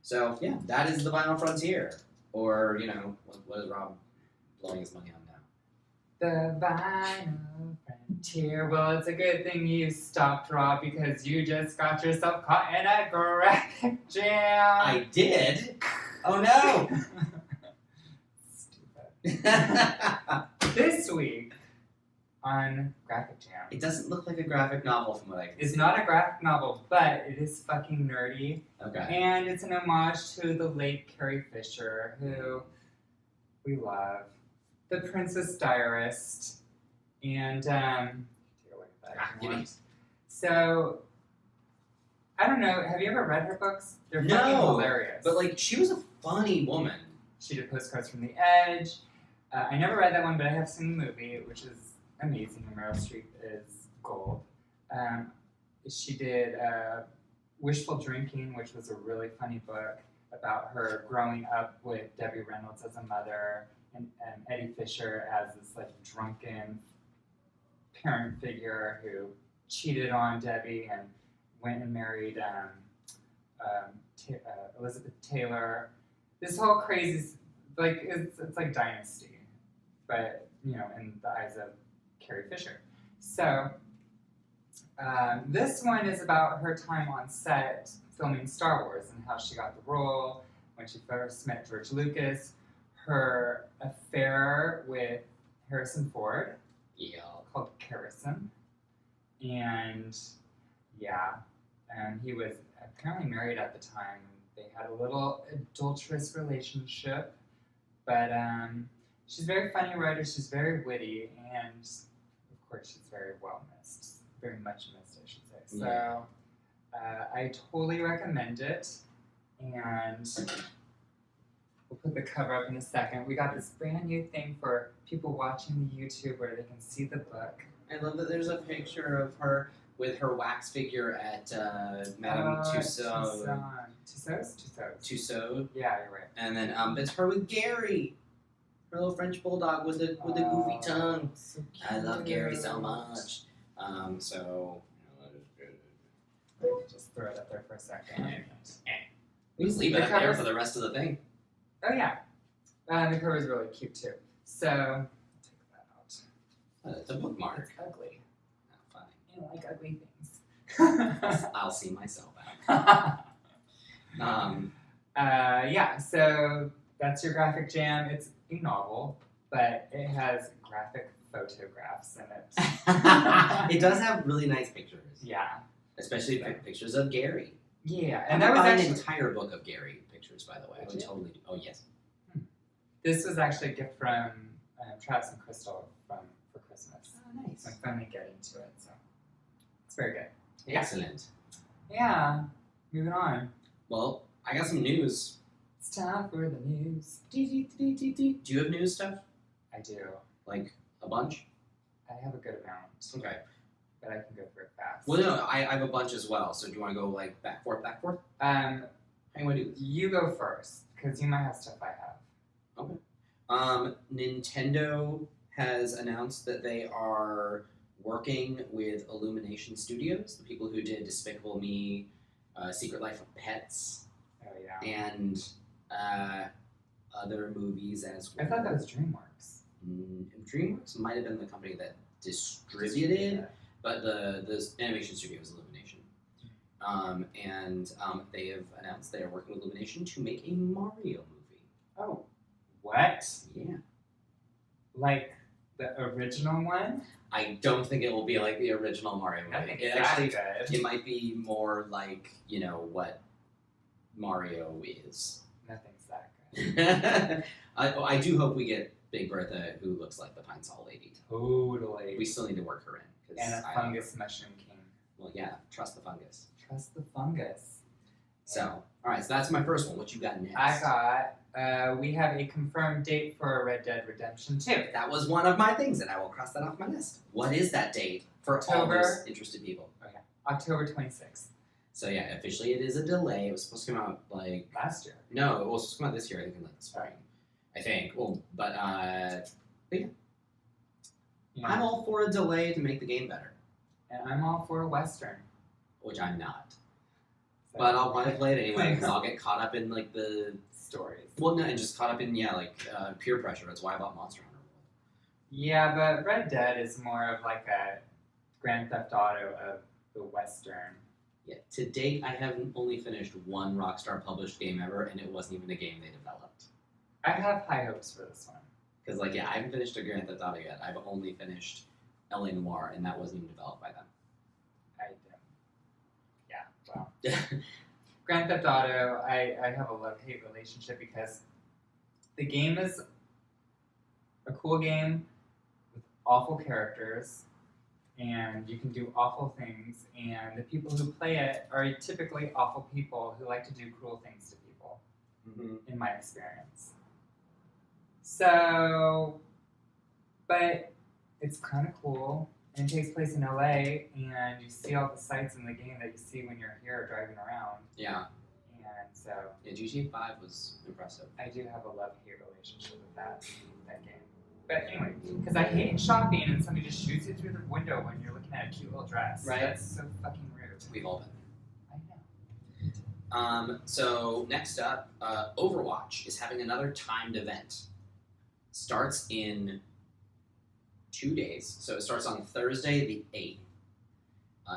So yeah, that is the Vinyl Frontier, or what is Rob blowing his money on now? The Vinyl Frontier. Well, it's a good thing you stopped, Rob, because you just got yourself caught in a graphic jam. I did. Oh no! Stupid. This week on Graphic Jam. It doesn't look like a graphic novel from what I can It's see. not a graphic novel, but it is fucking nerdy. Okay. And it's an homage to the late Carrie Fisher, who we love. The Princess Diarist. And, take a look at that if you want. So, I don't know, have you ever read her books? They're fucking No, hilarious. but like she was a funny woman. She did Postcards from the Edge. I never read that one, but I have seen the movie, which is amazing, and Meryl Streep is gold. She did Wishful Drinking, which was a really funny book about her growing up with Debbie Reynolds as a mother and Eddie Fisher as this like drunken parent figure who cheated on Debbie and went and married Elizabeth Taylor. This whole crazy, like it's like Dynasty, but in the eyes of Carrie Fisher. So this one is about her time on set filming Star Wars and how she got the role when she first met George Lucas, her affair with Harrison Ford, called Harrison, and he was apparently married at the time. They had a little adulterous relationship, but she's a very funny writer. She's very witty, and of course, she's very well missed. Very much missed, I should say. So, I totally recommend it, and we'll put the cover up in a second. We got this brand new thing for people watching the YouTube where they can see the book. I love that there's a picture of her with her wax figure at Madame Tussauds. Tussauds. Yeah, you're right. And then it's her with Gary, her little French bulldog with the goofy tongue. So I love Gary so much. So just throw it up there for a second. we just leave it up there for the rest of the thing. Oh yeah, the cover is really cute too. So take that out. It's a bookmark. It's ugly. Oh, fine. I don't like ugly things. I'll see myself out. Yeah, so that's your graphic jam. It's a novel, but it has graphic photographs in it. It does have really nice pictures. Yeah. Especially pictures of Gary. Yeah, And and that that was was actually an entire book of Gary pictures, by the way. I would totally do. Oh, yes. This was actually a gift from Travis and Crystal for Christmas. Oh, nice. So I finally get into it, so it's very good. Excellent. Yeah, moving on. Well, I got some news. It's time for the news. Do you have news stuff? I do. Like a bunch? I have a good amount. Okay. But I can go through it fast. Well, no, I have a bunch as well. So do you want to go like back, forth? How do you want to do this? You go first, because you might have stuff I have. Okay. Nintendo has announced that they are working with Illumination Studios, the people who did Despicable Me, Secret Life of Pets, Oh, yeah. and other movies as well. I thought that was DreamWorks. DreamWorks might have been the company that distributed, but the animation studio is Illumination. And they have announced they are working with Illumination to make a Mario movie. Oh, what? Yeah. Like the original one? I don't think it will be like the original Mario movie. I think It it's actually, good. it might be more like, what Mario is. Nothing's that good. I do hope we get Big Bertha, who looks like the Pine Sol lady. Totally. We still need to work her in. 'Cause And a fungus mushroom king. Well, yeah, trust the fungus. Trust the fungus. So, all right, so that's my first one. What you got next? I got, we have a confirmed date for Red Dead Redemption 2. That was one of my things, and I will cross that off my list. What is that date for all October. those interested people? October 26th. So yeah, officially it is a delay. It was supposed to come out like Last year. no, it was supposed to come out this year. I think in like the spring. I think. Well, but yeah. I'm all for a delay to make the game better, And I'm all for a Western. which I'm not. So, But I'll probably play it anyway because I'll get caught up in like the stories. well, no, and just caught up in peer pressure. That's why I bought Monster Hunter World. Yeah, but Red Dead is more of like a Grand Theft Auto of the Western. Yeah, to date, I haven't only finished one Rockstar published game ever, and it wasn't even a game they developed. I have high hopes for this one. Because, I haven't finished a Grand Theft Auto yet. I've only finished L.A. Noire, and that wasn't even developed by them. Grand Theft Auto, I have a love-hate relationship because the game is a cool game with awful characters, and you can do awful things, and the people who play it are typically awful people who like to do cruel things to people, in my experience. So, but it's kind of cool, and it takes place in LA, and you see all the sights in the game that you see when you're here driving around. Yeah. And so... Yeah, GTA 5 was impressive. I do have a love-hate relationship with that game. But anyway, because I hate shopping and somebody just shoots you through the window when you're looking at a cute little dress. Right. That's so fucking rude. We've all been there. I know. So next up, Overwatch is having another timed event. Starts in 2 days. So it starts on Thursday the 8th.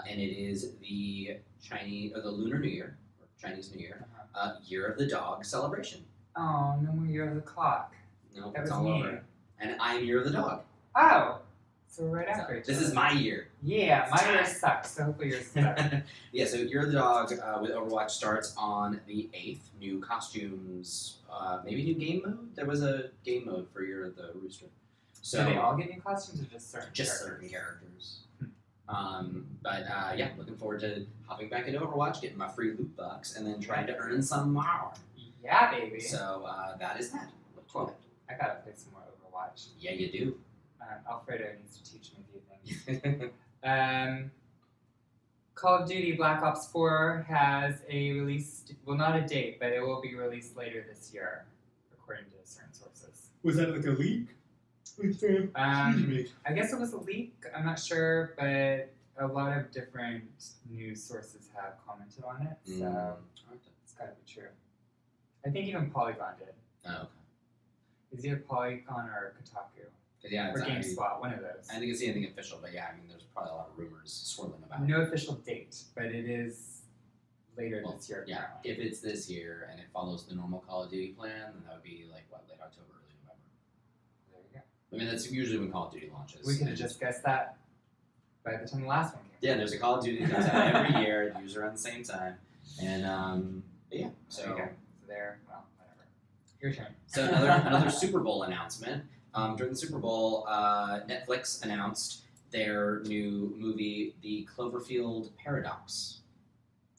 And it is the Lunar New Year, or Chinese New Year, Year of the Dog celebration. Oh, no more Year of the Clock. No, That it's was all me. over. And I'm Year of the Dog. Oh! So we're right So after each this other. is my year. Yeah, my year sucks, so hopefully yours sucks. Yeah, so Year of the Dog with Overwatch starts on the 8th. New costumes, maybe new game mode? There was a game mode for Year of the Rooster. So Do they all get new costumes or just certain certain characters. But yeah, looking forward to hopping back into Overwatch, getting my free loot box, and then trying to earn some more. Yeah, baby. So that is that. Look to it. I gotta play some more Overwatch. Yeah, you do. Alfredo needs to teach me a few things. Call of Duty Black Ops 4 has a release, well, not a date, but it will be released later this year, according to certain sources. Was that like a leak? I guess it was a leak. I'm not sure, but a lot of different news sources have commented on it, so it's got to be true. I think even Polygon did. Oh, okay. Is either Polygon or Kotaku? Yeah, Or GameSpot, one of those. I didn't see anything official, but yeah, I mean, there's probably a lot of rumors swirling about it. No official date, but it is later this year. Yeah, apparently. if it's this year and it follows the normal Call of Duty plan, then that would be like, what, late October, early November. There you go. I mean, that's usually when Call of Duty launches. We could have just guessed that by the time the last one came. Yeah, there's a Call of Duty that comes out every year, usually around the same time. And, yeah, so... There you go. So there, well, whatever. Your turn. So another Super Bowl announcement. During the Super Bowl, Netflix announced their new movie, The Cloverfield Paradox.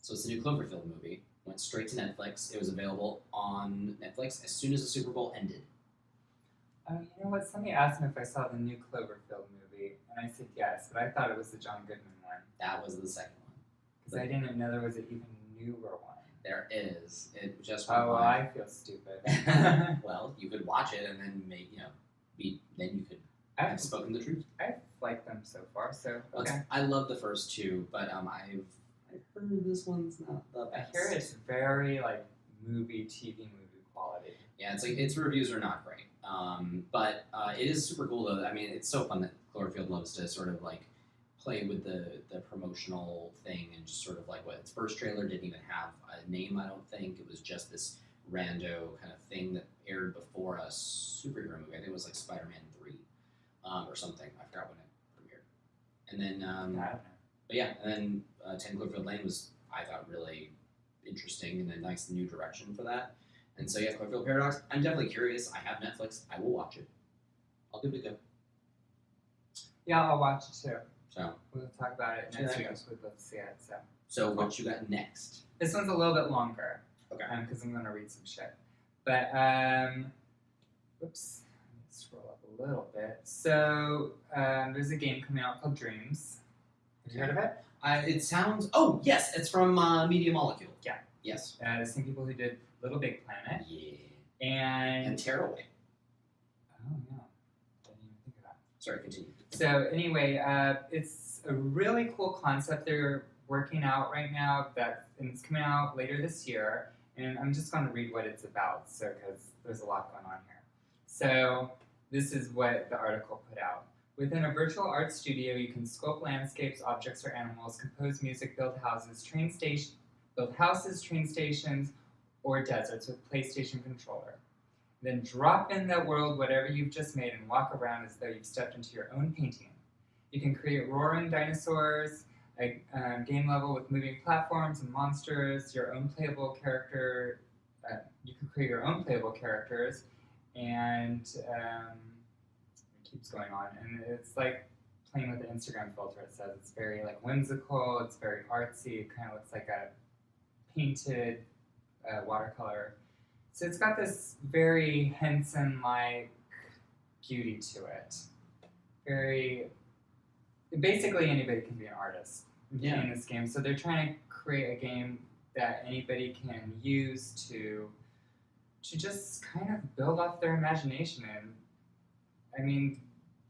So it's the new Cloverfield movie. Went straight to Netflix. It was available on Netflix as soon as the Super Bowl ended. You know what? Somebody asked me if I saw the new Cloverfield movie, and I said yes, but I thought it was the John Goodman one. That was the second one. Because I didn't know there was an even newer one. There is. It just went Oh, well, live. I feel stupid. Well, you could watch it and then then you could have spoken the truth. I've liked them so far, so Well, okay. I love the first two, but I've heard this one's not the I best. hear it's very like TV movie quality. Yeah, it's like its reviews are not great. But it is super cool though. I mean, it's so fun that Cloverfield loves to sort of like play with the promotional thing and just sort of like what its first trailer didn't even have a name. I don't think it was just this rando kind of thing that aired before a superhero movie. I think it was like Spider-Man 3 or something. I forgot when it premiered. And then, I don't know. but yeah, and then 10 Cloverfield Lane was, I thought, really interesting and a nice new direction for that. And so yeah, Cloverfield Paradox. I'm definitely curious. I have Netflix. I will watch it. I'll give it a go. Yeah, I'll watch it too. So We'll talk about it next Yeah. week. We'd love to see it. So what you got next? This one's a little bit longer. Okay. Because I'm gonna read some shit. But whoops. Let me scroll up a little bit. So there's a game coming out called Dreams. Have you heard of it? It sounds. Oh yes, it's from Media Molecule. Yeah. Yes. The same people who did Little Big Planet. Yeah. And And Tearaway. oh yeah, didn't even think of that. Sorry, continue. So anyway, it's a really cool concept they're working out right now. And it's coming out later this year. And I'm just going to read what it's about, so because there's a lot going on here. So this is what the article put out. Within a virtual art studio, you can sculpt landscapes, objects, or animals, compose music, build houses, train stations, or deserts with PlayStation controller. Then drop in that world whatever you've just made and walk around as though you've stepped into your own painting. You can create roaring dinosaurs, a game level with moving platforms and monsters, your own playable character. You can create your own playable characters, and it keeps going on. And it's like playing with the Instagram filter. It says it's very like whimsical. It's very artsy. It kind of looks like a painted watercolor. So it's got this very Henson-like beauty to it. Basically anybody can be an artist in this game. So they're trying to create a game that anybody can use to just kind of build off their imagination. And I mean,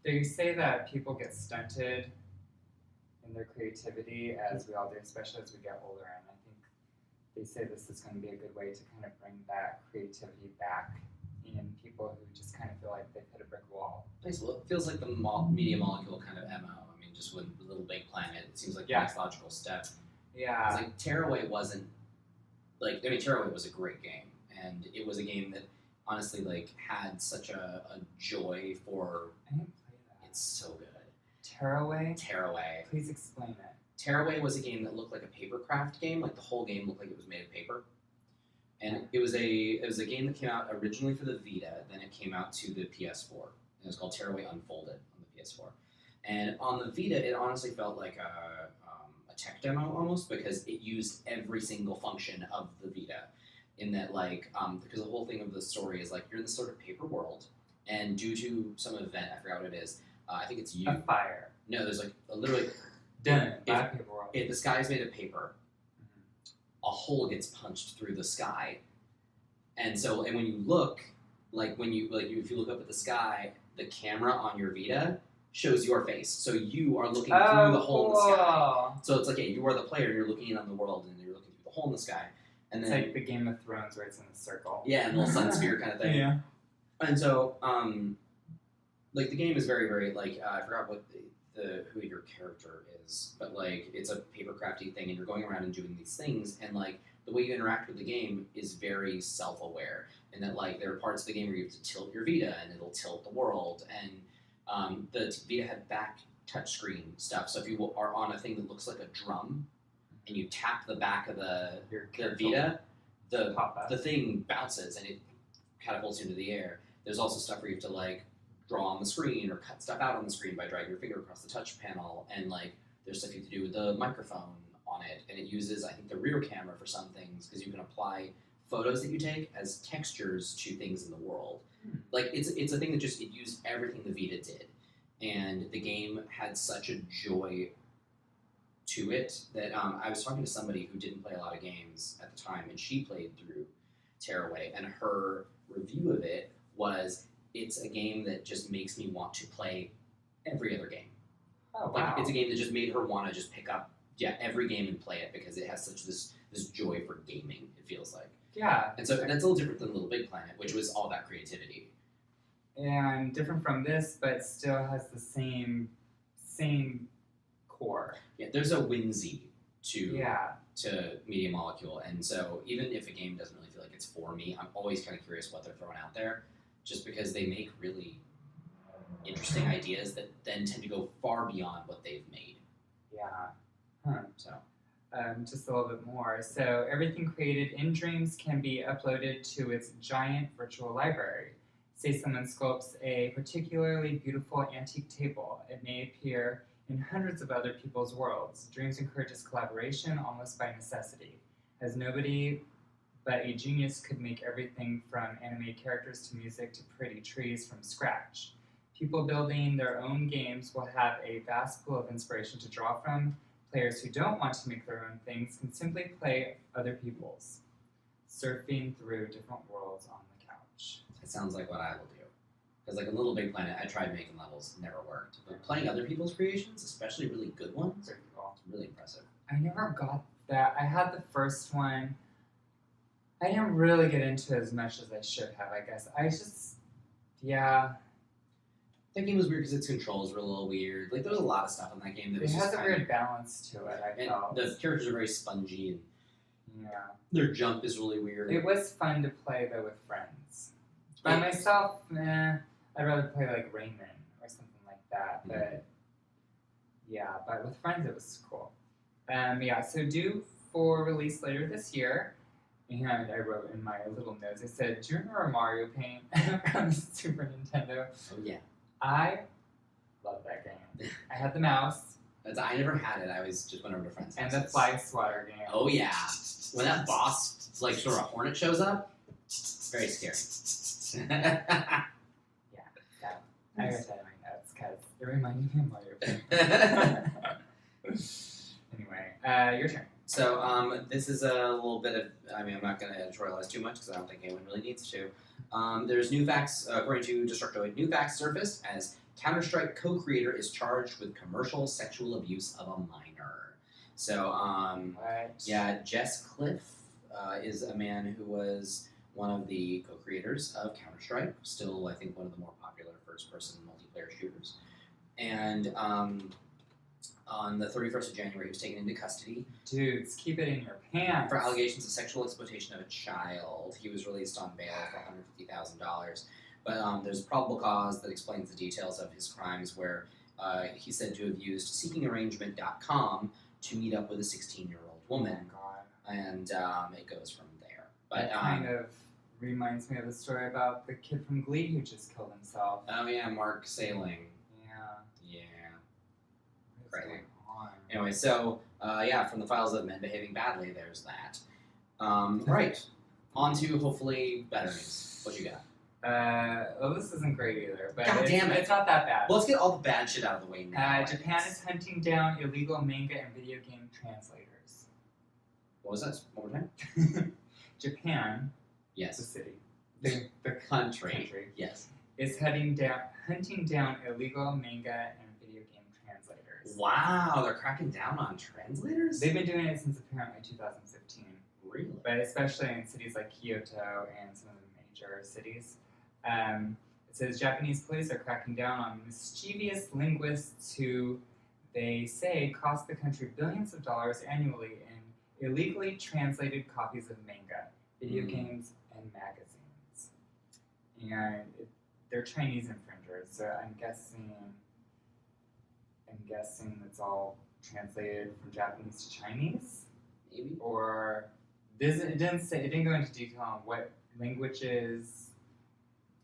they say that people get stunted in their creativity as we all do, especially as we get older. And I think they say this is going to be a good way to kind of bring that creativity back in people who just kind of feel like they've hit a brick wall. Nice. Well, it feels like the Media Molecule kind of MO. I mean, just with Little Big Planet, it seems like the next logical step. Yeah. It's like Tearaway wasn't like. I mean, Tearaway was a great game, and it was a game that honestly like had such a joy for. I didn't play that. It's so good. Tearaway? Tearaway. Please explain it. Tearaway was a game that looked like a papercraft game. Like the whole game looked like it was made of paper. And it was a game that came out originally for the Vita. Then it came out to the PS4. And it was called Tearaway Unfolded on the PS4. And on the Vita, it honestly felt like a tech demo almost, because it used every single function of the Vita. In that, like, because the whole thing of the story is like you're in this sort of paper world, and due to some event, I forgot what it is. I think it's you. A fire. No, there's like literally. Done. Bad paper world. if the sky is made of paper, a hole gets punched through the sky, and when you look, if you look up at the sky, the camera on your Vita shows your face, so you are looking through the hole in the sky. So it's like, you are the player, you're looking in on the world, and you're looking through the hole in the sky. And then, it's like the Game of Thrones where it's in a circle. Yeah, and a little sun sphere kind of thing. Yeah. And so, the game is very, very, I forgot what who your character is, but, it's a paper crafty thing, and you're going around and doing these things, and, the way you interact with the game is very self-aware, and that, there are parts of the game where you have to tilt your Vita, and it'll tilt the world, and the Vita had back touchscreen stuff, so if you are on a thing that looks like a drum, and you tap the back of the Vita, the thing bounces, and it catapults you into the air. There's also stuff where you have to, draw on the screen or cut stuff out on the screen by dragging your finger across the touch panel, and, there's stuff you have to do with the microphone on it, and it uses, I think, the rear camera for some things, because you can apply photos that you take as textures to things in the world. It's a thing that it used everything the Vita did, and the game had such a joy to it that I was talking to somebody who didn't play a lot of games at the time, and she played through Tearaway, and her review of it was, it's a game that just makes me want to play every other game. Oh, wow. It's a game that just made her want to just pick up every game and play it, because it has such this joy for gaming, it feels like. Yeah. And so that's a little different than Little Big Planet, which was all about creativity. And different from this, but still has the same core. Yeah, there's a whimsy to Media Molecule, and so even if a game doesn't really feel like it's for me, I'm always kind of curious what they're throwing out there, just because they make really interesting ideas that then tend to go far beyond what they've made. Yeah. Huh. So. Just a little bit more. So everything created in Dreams can be uploaded to its giant virtual library. Say someone sculpts a particularly beautiful antique table. It may appear in hundreds of other people's worlds. Dreams encourages collaboration almost by necessity, as nobody but a genius could make everything from animated characters to music to pretty trees from scratch. People building their own games will have a vast pool of inspiration to draw from. Players who don't want to make their own things can simply play other people's, surfing through different worlds on the couch. It sounds like what I will do. Because in Little Big Planet, I tried making levels, never worked. But playing other people's creations, especially really good ones, Pretty cool. it's really impressive. I never got that. I had the first one. I didn't really get into it as much as I should have, I guess. That game was weird because its controls were a little weird. There was a lot of stuff in that game that was It just has a weird balance to it, I felt. The characters are very spongy, and Yeah. their jump is really weird. It was fun to play, though, with friends. By myself, I'd rather play, Rayman or something like that. But, but with friends, it was cool. So due for release later this year, and I wrote in my little notes, I said, do you remember Mario Paint from the Super Nintendo? Oh, yeah. I love that game. I had the mouse. I never had it. I just went over to friends' And houses. the flag swatter game. Oh, yeah. When that boss, sort of a hornet shows up, very scary. I wrote that in my notes because it reminded me of Mario Paint. Anyway, your turn. So this is a little bit of, I'm not going to editorialize too much because I don't think anyone really needs to. There's new facts, according to Destructoid, new facts surfaced as Counter-Strike co-creator is charged with commercial sexual abuse of a minor. So, Jess Cliff is a man who was one of the co-creators of Counter-Strike, still, I think, one of the more popular first-person multiplayer shooters. And on the 31st of January, he was taken into custody. Dudes, keep it in your pants. For allegations of sexual exploitation of a child. He was released on bail for $150,000. But there's a probable cause that explains the details of his crimes, where he's said to have used seekingarrangement.com to meet up with a 16-year-old woman. Oh, God. And it goes from there. But that kind of reminds me of the story about the kid from Glee who just killed himself. Oh, yeah, Mark Saling. Yeah. Crazy. Anyway, so, from the files of Men Behaving Badly, there's that. Right. On to, hopefully, better news. What you got? Well, this isn't great either, but God damn it. it's not that bad. Well, let's get all the bad shit out of the way now. Japan is hunting down illegal manga and video game translators. What was that? One more time? Japan, the Yes. city, the Country. Yes. is hunting down illegal manga and video game translators. Wow, they're cracking down on translators? They've been doing it since apparently 2015. Really? But especially in cities like Kyoto and some of the major cities. It says Japanese police are cracking down on mischievous linguists who they say cost the country billions of dollars annually in illegally translated copies of manga, video games, and magazines. And they're Chinese infringers, so I'm guessing it's all translated from Japanese to Chinese. Maybe. Or it didn't go into detail on what languages.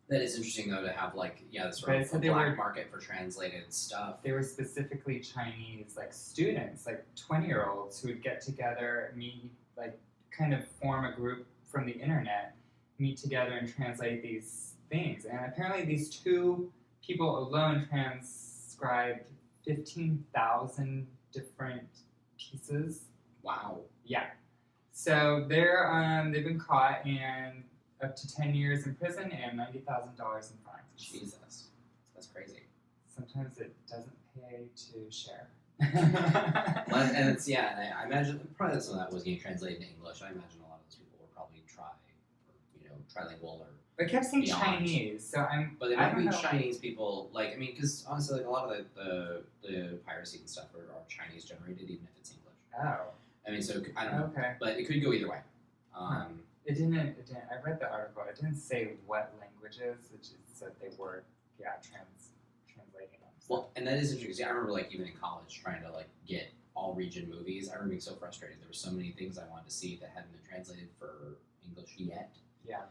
That is interesting though to have this sort of black market for translated stuff. They were specifically Chinese students, 20-year-olds who would get together, meet, kind of form a group from the internet, meet together and translate these things. And apparently these two people alone transcribed 15,000 different pieces. Wow. Yeah. So they've been caught and up to 10 years in prison and $90,000 in fines. Jesus, that's crazy. Sometimes it doesn't pay to share. And it's I imagine probably some of that was getting translated into English. I imagine a lot of those people were probably trilingual or. But I kept saying beyond. Chinese, so But they might be Chinese people, because honestly, a lot of the piracy and stuff are Chinese generated, even if it's English. Oh. I mean, so I don't know. Okay. But it could go either way. It didn't. I read the article. It didn't say what languages. It just said they were, translating them. So. Well, and that is interesting. I remember, even in college, trying to get all region movies. I remember being so frustrated. There were so many things I wanted to see that hadn't been translated for English yet. Yeah.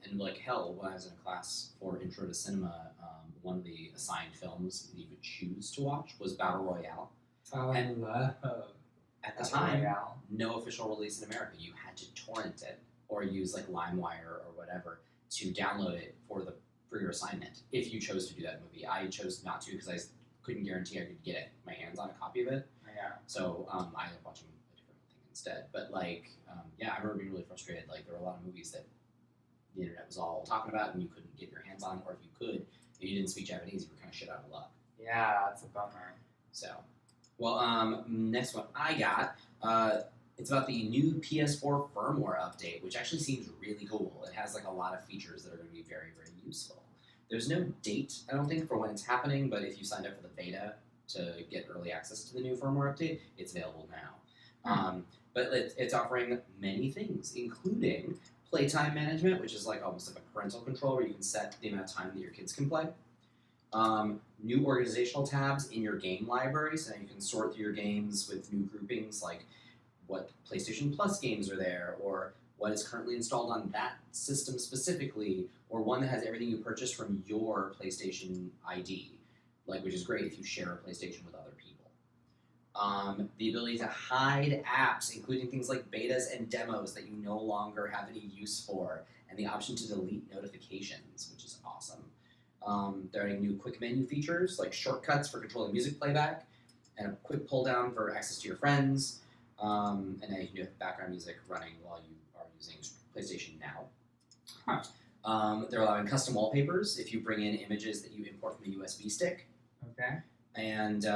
And hell, when I was in a class for Intro to Cinema, one of the assigned films that you could choose to watch was Battle Royale. Oh, I love. At the time, no official release in America. You had to torrent it or use LimeWire or whatever to download it for your assignment. If you chose to do that movie, I chose not to because I couldn't guarantee I could get my hands on a copy of it. Yeah. So I ended up watching a different thing instead. But I remember being really frustrated. There were a lot of movies that the internet was all talking about and you couldn't get your hands on, or if you could, if you didn't speak Japanese, you were kind of shit out of luck. Yeah, that's a bummer. So. Well, next one I got, it's about the new PS4 firmware update, which actually seems really cool. It has a lot of features that are going to be very, very useful. There's no date, I don't think, for when it's happening, but if you signed up for the beta to get early access to the new firmware update, it's available now. But it's offering many things, including playtime management, which is almost like a parental control where you can set the amount of time that your kids can play. New organizational tabs in your game library, so now you can sort through your games with new groupings, like what PlayStation Plus games are there, or what is currently installed on that system specifically, or one that has everything you purchased from your PlayStation ID, which is great if you share a PlayStation with other people. The ability to hide apps, including things like betas and demos that you no longer have any use for, and the option to delete notifications, which is awesome. They're adding new quick menu features like shortcuts for controlling music playback and a quick pull down for access to your friends. And now you can do background music running while you are using PlayStation Now. They're allowing custom wallpapers if you bring in images that you import from a USB stick. Okay. And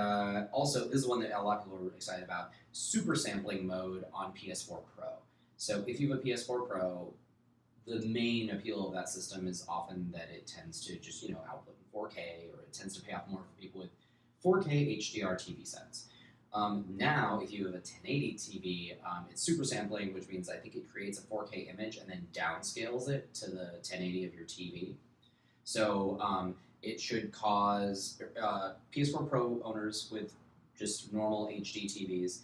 also, this is one that a lot of people are excited about, super sampling mode on PS4 Pro. So if you have a PS4 Pro, the main appeal of that system is often that it tends to just, output in 4K, or it tends to pay off more for people with 4K HDR TV sets. Now, if you have a 1080 TV, it's super sampling, which means I think it creates a 4K image and then downscales it to the 1080 of your TV. So it should cause PS4 Pro owners with just normal HD TVs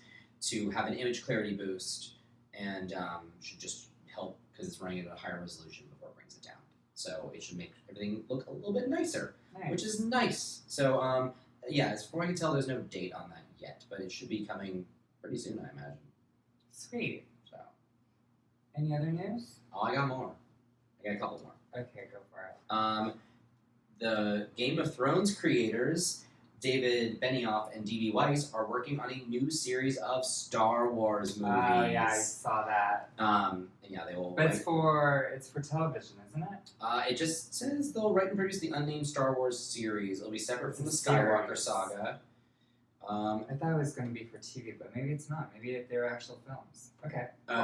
to have an image clarity boost, and should just help because it's running at a higher resolution before it brings it down. So it should make everything look a little bit nicer, which is nice. So as far as I can tell, there's no date on that yet, but it should be coming pretty soon, I imagine. Sweet. So, any other news? oh, I got more. got a couple more. Okay, go for it. The Game of Thrones creators, David Benioff and D.B. Weiss, are working on a new series of Star Wars movies. Oh yeah, I saw that. And yeah, they will. But it's for television, isn't it? It just says they'll write and produce the unnamed Star Wars series. It'll be separate from the Skywalker saga. I thought it was going to be for TV, but maybe it's not. Maybe they're actual films. Okay. Cool.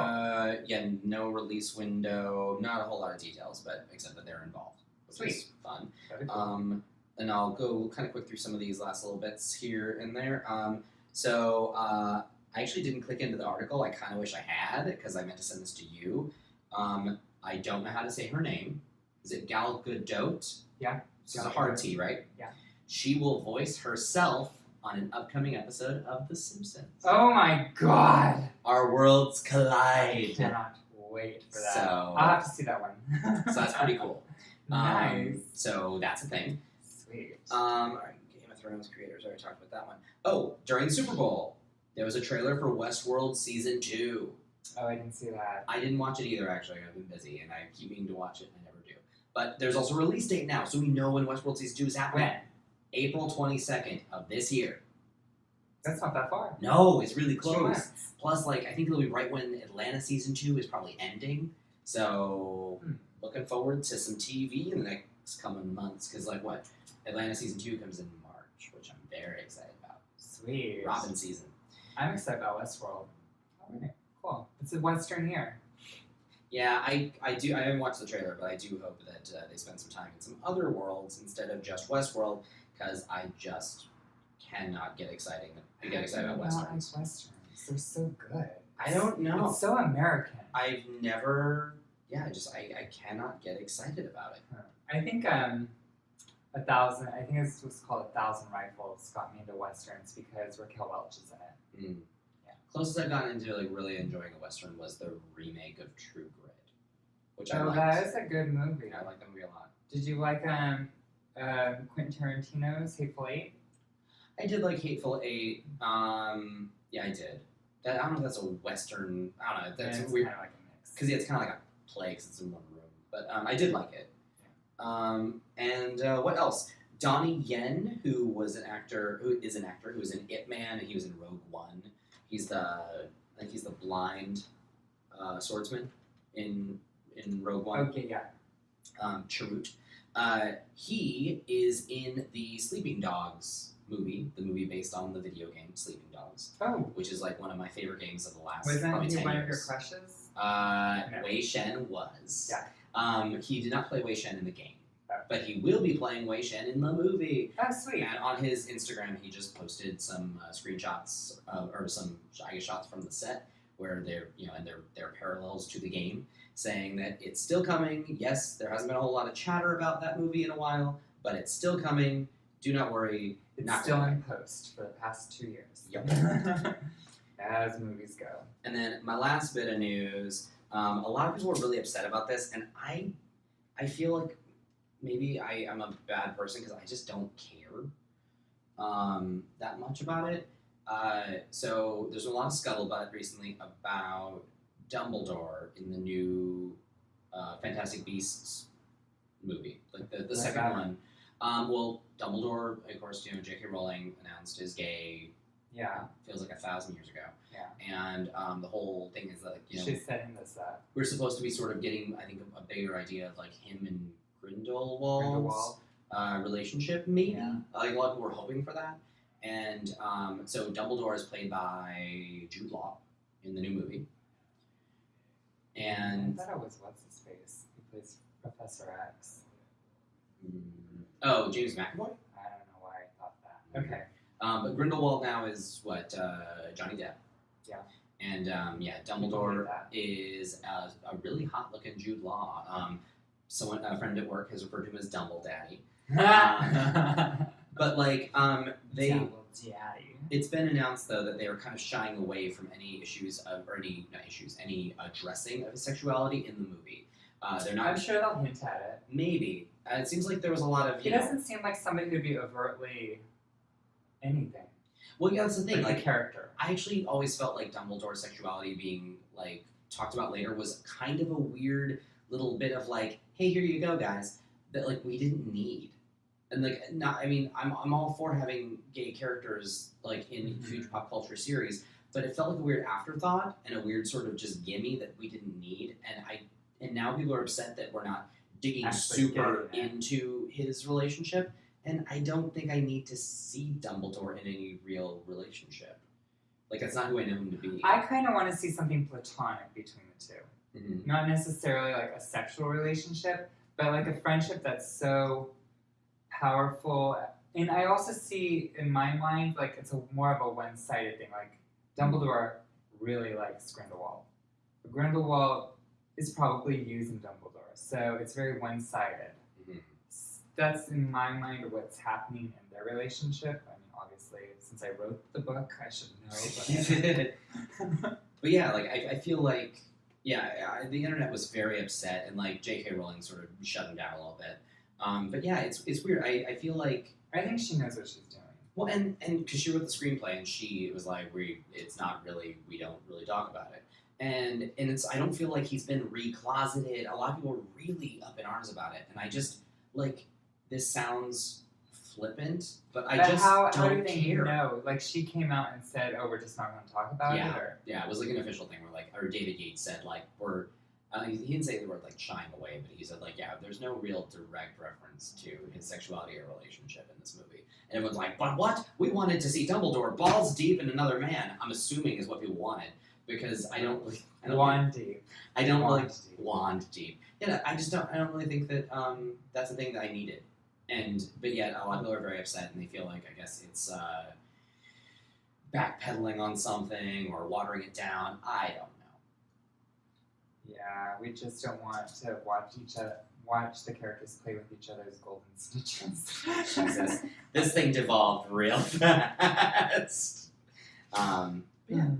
Yeah, no release window. Not a whole lot of details, but except that they're involved, which is fun. Cool. And I'll go kind of quick through some of these last little bits here and there. I actually didn't click into the article. I kind of wish I had, because I meant to send this to you. I don't know how to say her name. Is it Gal Gadot? Yeah. It's a hard T, right? Yeah. She will voice herself on an upcoming episode of The Simpsons. Oh my god! Our worlds collide. I cannot wait for that. So, I'll have to see that one. So that's pretty cool. Nice. So that's a thing. Sweet. All right, Game of Thrones creators. I already talked about that one. Oh, during the Super Bowl, there was a trailer for Westworld Season 2. Oh, I didn't see that. I didn't watch it either, actually. I've been busy, and I keep meaning to watch it, and I never do. But there's also a release date now, so we know when Westworld Season 2 is happening. When? April 22nd of this year. That's not that far. No, it's really 2 close. months. Plus, I think it'll be right when Atlanta Season 2 is probably ending. So, looking forward to some TV in the next coming months. Because, Atlanta Season 2 comes in March, which I'm very excited about. Sweet. Robin season. I'm excited about Westworld. Okay, cool. It's a Western here. Yeah, I do. I haven't watched the trailer, but I do hope that they spend some time in some other worlds instead of just Westworld, because I just cannot get excited about Westerns. I like Westerns. They're so good. I don't know. It's so American. I've never. Yeah, I cannot get excited about it. I think 1,000. I think it's what's called 1,000 Rifles got me into Westerns because Raquel Welch is in it. Mm. Yeah. Closest I've gotten into really enjoying a Western was the remake of True Grit, which I liked. That is a good movie. I like that movie a lot. Did you like Quentin Tarantino's Hateful Eight? I did like Hateful Eight. Yeah, I did. I don't know if that's a Western. I don't know. That's weird. Kind of like a mix. Because it's kind of like a play because it's in one room. But I did like it. What else? Donnie Yen, who is an actor who was in Ip Man, and he was in Rogue One. I think he's the blind swordsman in Rogue One. Okay, yeah. Chirrut. He is in the Sleeping Dogs movie, the movie based on the video game Sleeping Dogs. Oh. Which is one of my favorite games of the last Wasn't probably he 10 one years. of your crushes? No. Wei Shen was. Yeah. He did not play Wei Shen in the game. Oh. But he will be playing Wei Shen in the movie. Oh, sweet. And on his Instagram, he just posted some screenshots or some shots from the set where they're and they're parallels to the game, saying that it's still coming. Yes, there hasn't been a whole lot of chatter about that movie in a while, but it's still coming. Do not worry. It's still in post for the past 2 years. Yep. As movies go. And then my last bit of news. A lot of people were really upset about this, and I feel like maybe I'm a bad person because I just don't care that much about it. So there's a lot of scuttlebutt recently about Dumbledore in the new Fantastic Beasts movie, like the second one. Well, Dumbledore, of course, J.K. Rowling announced is gay. Yeah. Feels like 1,000 years ago. Yeah. And the whole thing is that she's setting this up. We're supposed to be sort of getting, I think, a bigger idea of him and Grindelwald's relationship, maybe. Yeah. A lot of people were hoping for that. And so Dumbledore is played by Jude Law in the new movie. And I thought it was what's his face. He plays Professor X. Oh, James McAvoy? I don't know why I thought that. Okay. But Grindelwald now is Johnny Depp. Yeah. And Dumbledore is a really hot-looking Jude Law. A friend at work has referred to him as DUMBLE-DADDIE. But it's been announced though that they are kind of shying away from any any addressing of sexuality in the movie. They're not. I'm sure they'll hint at it. Maybe it seems like there was a lot of. He doesn't seem like somebody who'd be overtly anything. Well, yeah, that's the thing. Like character. I actually always felt like Dumbledore's sexuality being talked about later was kind of a weird little bit of like, hey, here you go, guys, that like we didn't need. And like, not, I mean, I'm all for having gay characters like in huge pop culture series, but it felt like a weird afterthought and a weird sort of just gimme that we didn't need. And now people are upset that we're not digging Actually super getting it. into his relationship. And I don't think I need to see Dumbledore in any real relationship. Like, that's not who I know him to be. I kind of want to see something platonic between the two. Mhm. Not necessarily like a sexual relationship, but like a friendship that's so powerful. And I also see in my mind like it's more of a one-sided thing. Like Dumbledore really likes Grindelwald. But Grindelwald is probably using Dumbledore, so it's very one-sided. Mhm. That's in my mind what's happening in their relationship. I mean, obviously, since I wrote the book, I should know. But But yeah, like I feel like the internet was very upset, and like J.K. Rowling sort of shut him down a little bit. But yeah, it's weird. I feel like I think she knows what she's doing. well, and because she wrote the screenplay, and she was like, we don't really talk about it, and it's I don't feel like he's been recloseted. A lot of people are really up in arms about it, and I just like this sounds flippant, but I just how don't do they care. know? Like she came out and said, "Oh, we're just not going to talk about it." Or Yeah, it was like an official thing where like, or David Yates said like, we're, he didn't say the word like shying away, but he said like, yeah, there's no real direct reference to his sexuality or relationship in this movie. And everyone's like, but what? We wanted to see Dumbledore balls deep in another man. I'm assuming is what people wanted because I don't wand deep. wand deep. Yeah, I don't really think that that's the thing that I needed. But yet a lot of people are very upset and they feel like I guess it's backpedaling on something or watering it down. I don't know. Yeah, we just don't want to watch the characters play with each other's golden snitches. Jesus, this thing devolved real fast. Yeah.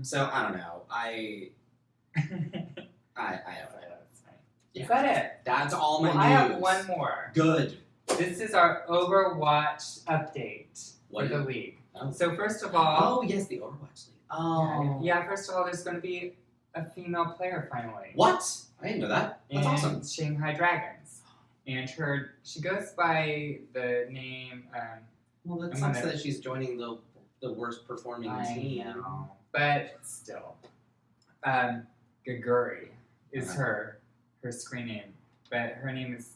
So I don't know. I don't know. Is that it? That's all my news. I have one more. Good. This is our Overwatch update What for the league. Oh. So first of all, oh yes, the Overwatch League. Oh yeah. First of all, there's going to be a female player finally. What? I didn't know that. That's in awesome. Shanghai Dragons, and she goes by the name. Well, that sucks that she's joining the worst performing team. I know, but still, Gaguri is her screen name, but her name is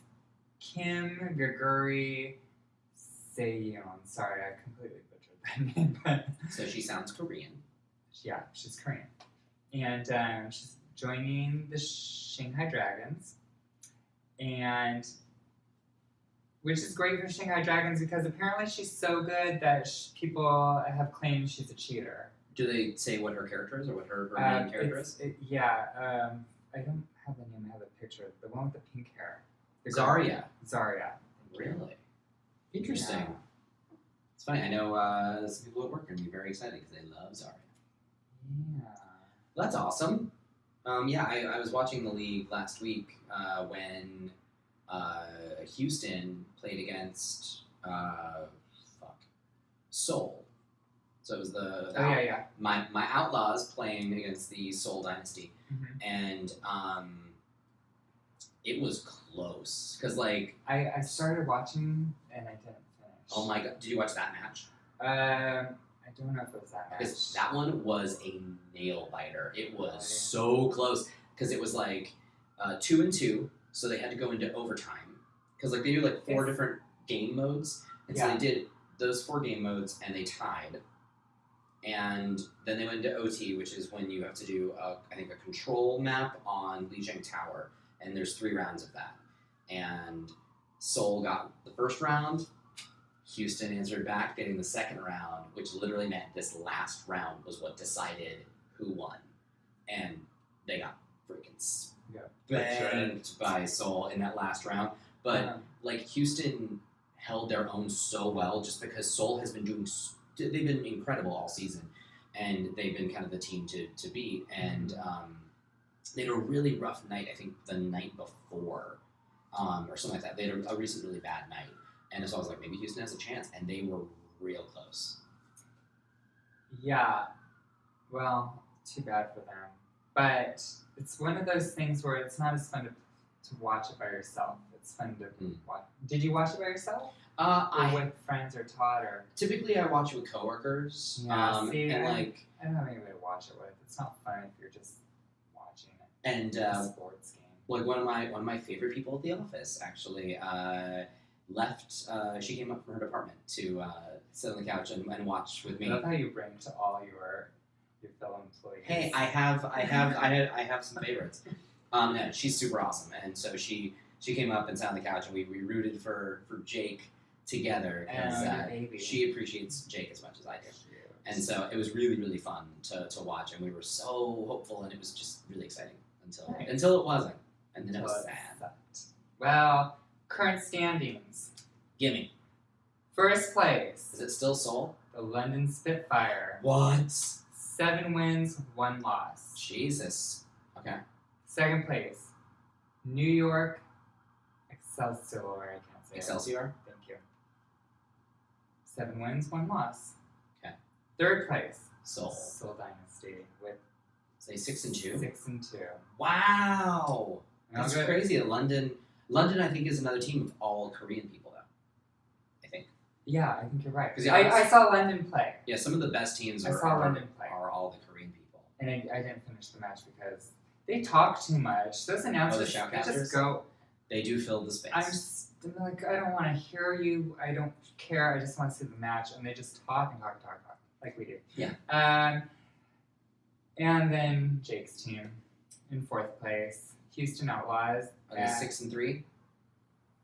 Kim Gaguri Seyeon. Sorry, I completely butchered that name. But so she sounds Korean. Yeah, she's Korean, and she's joining the Shanghai Dragons, and which is great for Shanghai Dragons because apparently she's so good that people have claimed she's a cheater. Do they say what her character is or what her main character is? I don't have the name. I have a picture. The one with the pink hair. Zarya. Zarya. Really? Interesting. Yeah. It's funny. I know some people at work are going to be very excited because they love Zarya. Yeah. Well, that's awesome. I was watching the league last week when Houston played against Seoul. So it was my Outlaws playing against the Seoul Dynasty, and it was close because like I started watching and I didn't finish. Oh my god! Did you watch that match? I don't know if it was that match. Because that one was a nail biter. It was so close because it was like 2-2, so they had to go into overtime because like they do like 4 different game modes, and so they did those 4 game modes and they tied, and then they went into OT, which is when you have to do I think a control map on Lijiang Tower, and there's 3 rounds of that, and Seoul got the first round. Houston answered back, getting the second round, which literally meant this last round was what decided who won. And they got freaking spanked by Seoul in that last round. But, like, Houston held their own so well just because Seoul has been they've been incredible all season. And they've been kind of the team to beat. And they had a really rough night, I think, the night before, or something like that. They had a recent really bad night. And so I was like, maybe Houston has a chance. And they were real close. Yeah. Well, too bad for them. But it's one of those things where it's not as fun to to watch it by yourself. It's fun to Mm. watch. Did you watch it by yourself? Or I with friends or Todd or? typically I watch it with coworkers. Yeah, see, and I like don't have anybody to watch it with. It's not fun if you're just watching it. and A sports game. like one of my favorite people at the office actually left. She came up from her department to sit on the couch and watch with I me. love how you bring to all your fellow employees. Hey, I have some favorites. Yeah, she's super awesome, and so she came up and sat on the couch, and we rooted for Jake together because she appreciates Jake as much as I do, and so it was really really fun to watch, and we were so hopeful, and it was just really exciting until it wasn't, and then it was sad. Sucked. Well, current standings. Gimme. First place, Is it still Soul? the London Spitfire. What? 7 wins, 1 loss. Jesus. Okay. Second place, New York Excelsior. I can't say it. Excelsior. Thank you. 7 wins, 1 loss. Okay. Third place, Soul. Soul Dynasty with Say 6-2. 6-2. Wow. That's Okay. crazy. London, I think, is another team of all Korean people, though. I think. Yeah, I think you're right. 'Cause I saw London play, Yeah, some of the best teams I saw London play. are all the Korean people. and I didn't finish the match because they talk too much. Those announcers, they shoutcasters? just go. They do fill the space. I'm like, I don't want to hear you. I don't care. I just want to see the match, and they just talk and talk and talk and talk like we do. Yeah. And then Jake's team in 4th place, Houston Outlaws. Are they 6-3?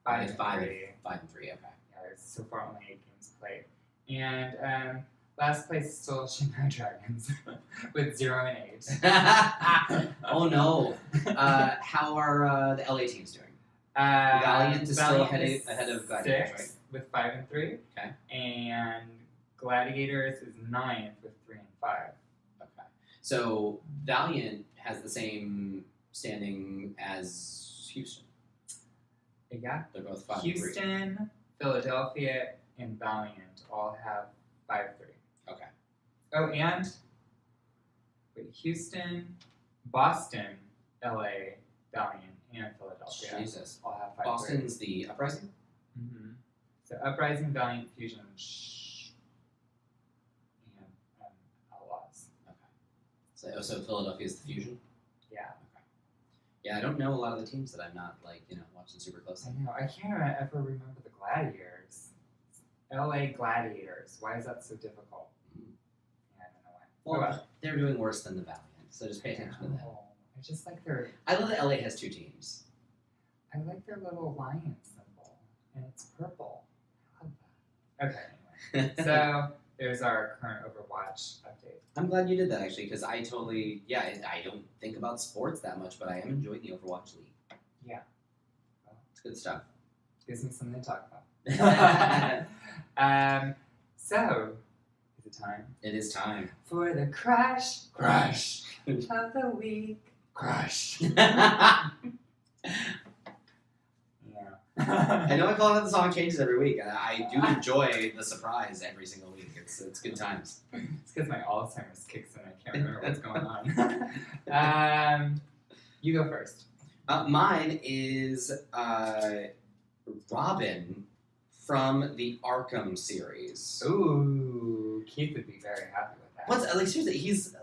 5-3. 5-3. Okay. Yeah, there's so far only 8 games played. And last place is still Shanghai Dragons with 0-8. Oh no. How are the LA teams doing? Valiant is still ahead of Gladiators, right? With 5-3. Okay. And Gladiators is 9th with 3-5. Okay. So Valiant has the same standing as Houston. Yeah. They're both 5-3. Houston, Philadelphia, and Valiant all have 5-3. Okay. Oh, and Houston, Boston, LA, Valiant, and Philadelphia Jesus. all have 5-3. Boston's the Uprising? Mm-hmm. So Uprising, Valiant, Fusion, and Outlaws. Okay. So Philadelphia's the Fusion? Yeah. Okay. Yeah, I don't know a lot of the teams that I'm not, watching super closely. I know. I can't ever remember the Gladiators. LA Gladiators. Why is that so difficult? Mm. Yeah, I don't know why. Well, they're doing worse than the Valiant, so just pay attention to that. Oh, I just like their I love that LA has 2 teams. I like their little lion symbol, and it's purple. I love that. Okay, anyway. So there's our current Overwatch update. I'm glad you did that, actually, because I don't think about sports that much, but I am enjoying the Overwatch League. Yeah. It's good stuff. Gives me something to talk about. So, is it time? It is time. For the crush Crush. of the week. Crush. Yeah. I know I call it the song changes every week. I do enjoy the surprise every single week. It's good times. It's because my Alzheimer's kicks in. I can't remember what's going on. You go first. Mine is Robin from the Arkham series. Ooh, Keith would be very happy with that. What's seriously? He's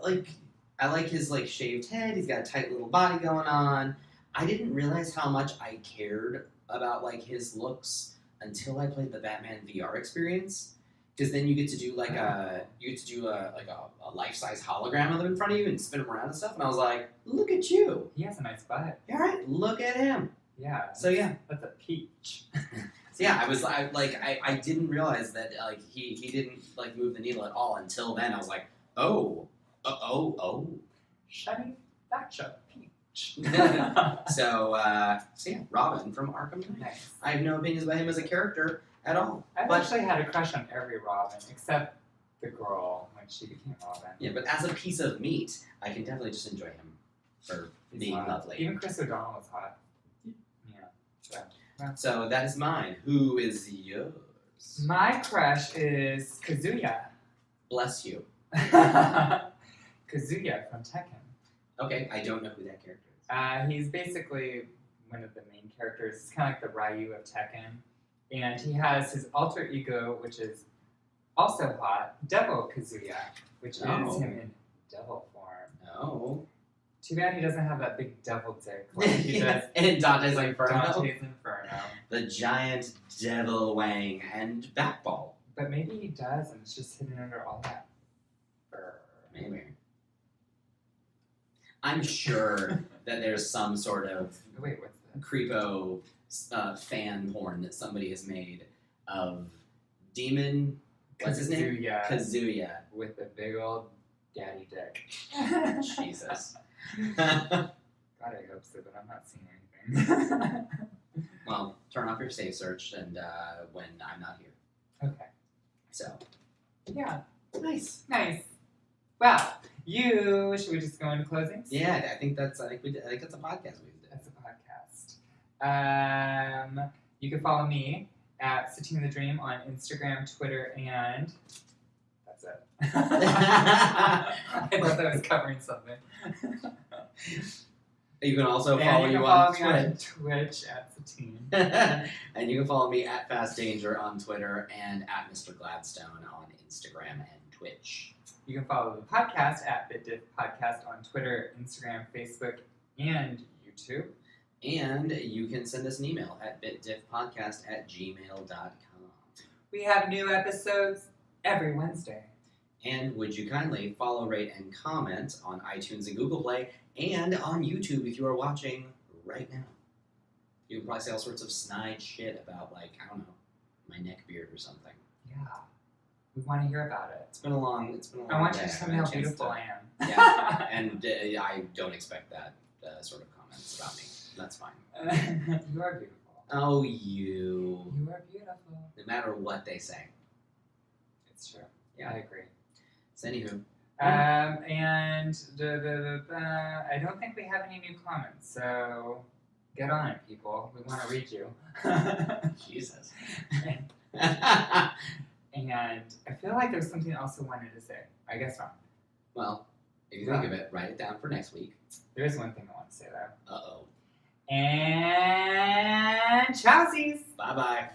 I like his shaved head. He's got a tight little body going on. I didn't realize how much I cared about his looks until I played the Batman VR experience. Because then you get to do a life-size hologram of them in front of you and spin them around and stuff. And I was like, look at you. He has a nice butt. All right, look at him. Yeah. So yeah, That's a peach. so yeah, I didn't realize that he didn't move the needle at all until then. I was like, oh. Shiny, that's a peach. So yeah, Robin from Arkham Knight. Nice. I have no opinions about him as a character at all. I've But actually had a crush on every Robin except the girl when she became Robin. yeah, but as a piece of meat, I can definitely just enjoy him for He's being hot. lovely. Even Chris O'Donnell was hot. Yeah. So that is mine. Who is yours? My crush is Kazuya. Bless you. Kazuya from Tekken. Okay, I don't know who that character is. He's basically one of the main characters. It's kind of like the Ryu of Tekken. And he has his alter ego, which is also hot, Devil Kazuya, which is him in devil form. Oh. Too bad he doesn't have that big devil dick like he does in Dante's like Inferno. Dante's Inferno. The giant devil wang and backball. But maybe he does, and it's just hidden under all that fur. Maybe. I'm sure that there's some sort of Wait, what's that? creepo fan porn that somebody has made of Demon. What's his name? Kazuya. With a big old daddy dick. Jesus. God, I hope so, but I'm not seeing anything. Well, turn off your save search and when I'm not here. Okay. So. Yeah. Nice. Well, should we just go into closings? Yeah, I think that's a podcast we did. That's a podcast. You can follow me at Satine the Dream on Instagram, Twitter, and that's it. I thought that was covering something. You can also and follow you you can on follow me on Twitch. Twitch at Satine. And you can follow me at Fast Danger on Twitter and at Mr. Gladstone on Instagram and Twitch. You can follow the podcast at BitDiff Podcast on Twitter, Instagram, Facebook, and YouTube. And you can send us an email at bitdiffpodcast@gmail.com. We have new episodes every Wednesday. And would you kindly follow, rate, and comment on iTunes and Google Play and on YouTube if you are watching right now. You can probably say all sorts of snide shit about, like, I don't know, my neck beard or something. Yeah. We want to hear about it. It's been a long I want day. you to tell I me how haven't had a chance beautiful to- I am. Yeah, and I don't expect that sort of comments about me. That's fine. You are beautiful. Oh, you. You are beautiful. No matter what they say. It's true. Yeah. I agree. So, anywho. And I don't think we have any new comments, so get on it, people. We want to read you. Jesus. And I feel like there's something else I wanted to say. I guess not. Well, if you think of it, write it down for next week. There is one thing I want to say, though. Uh-oh. And chowsies! Bye-bye.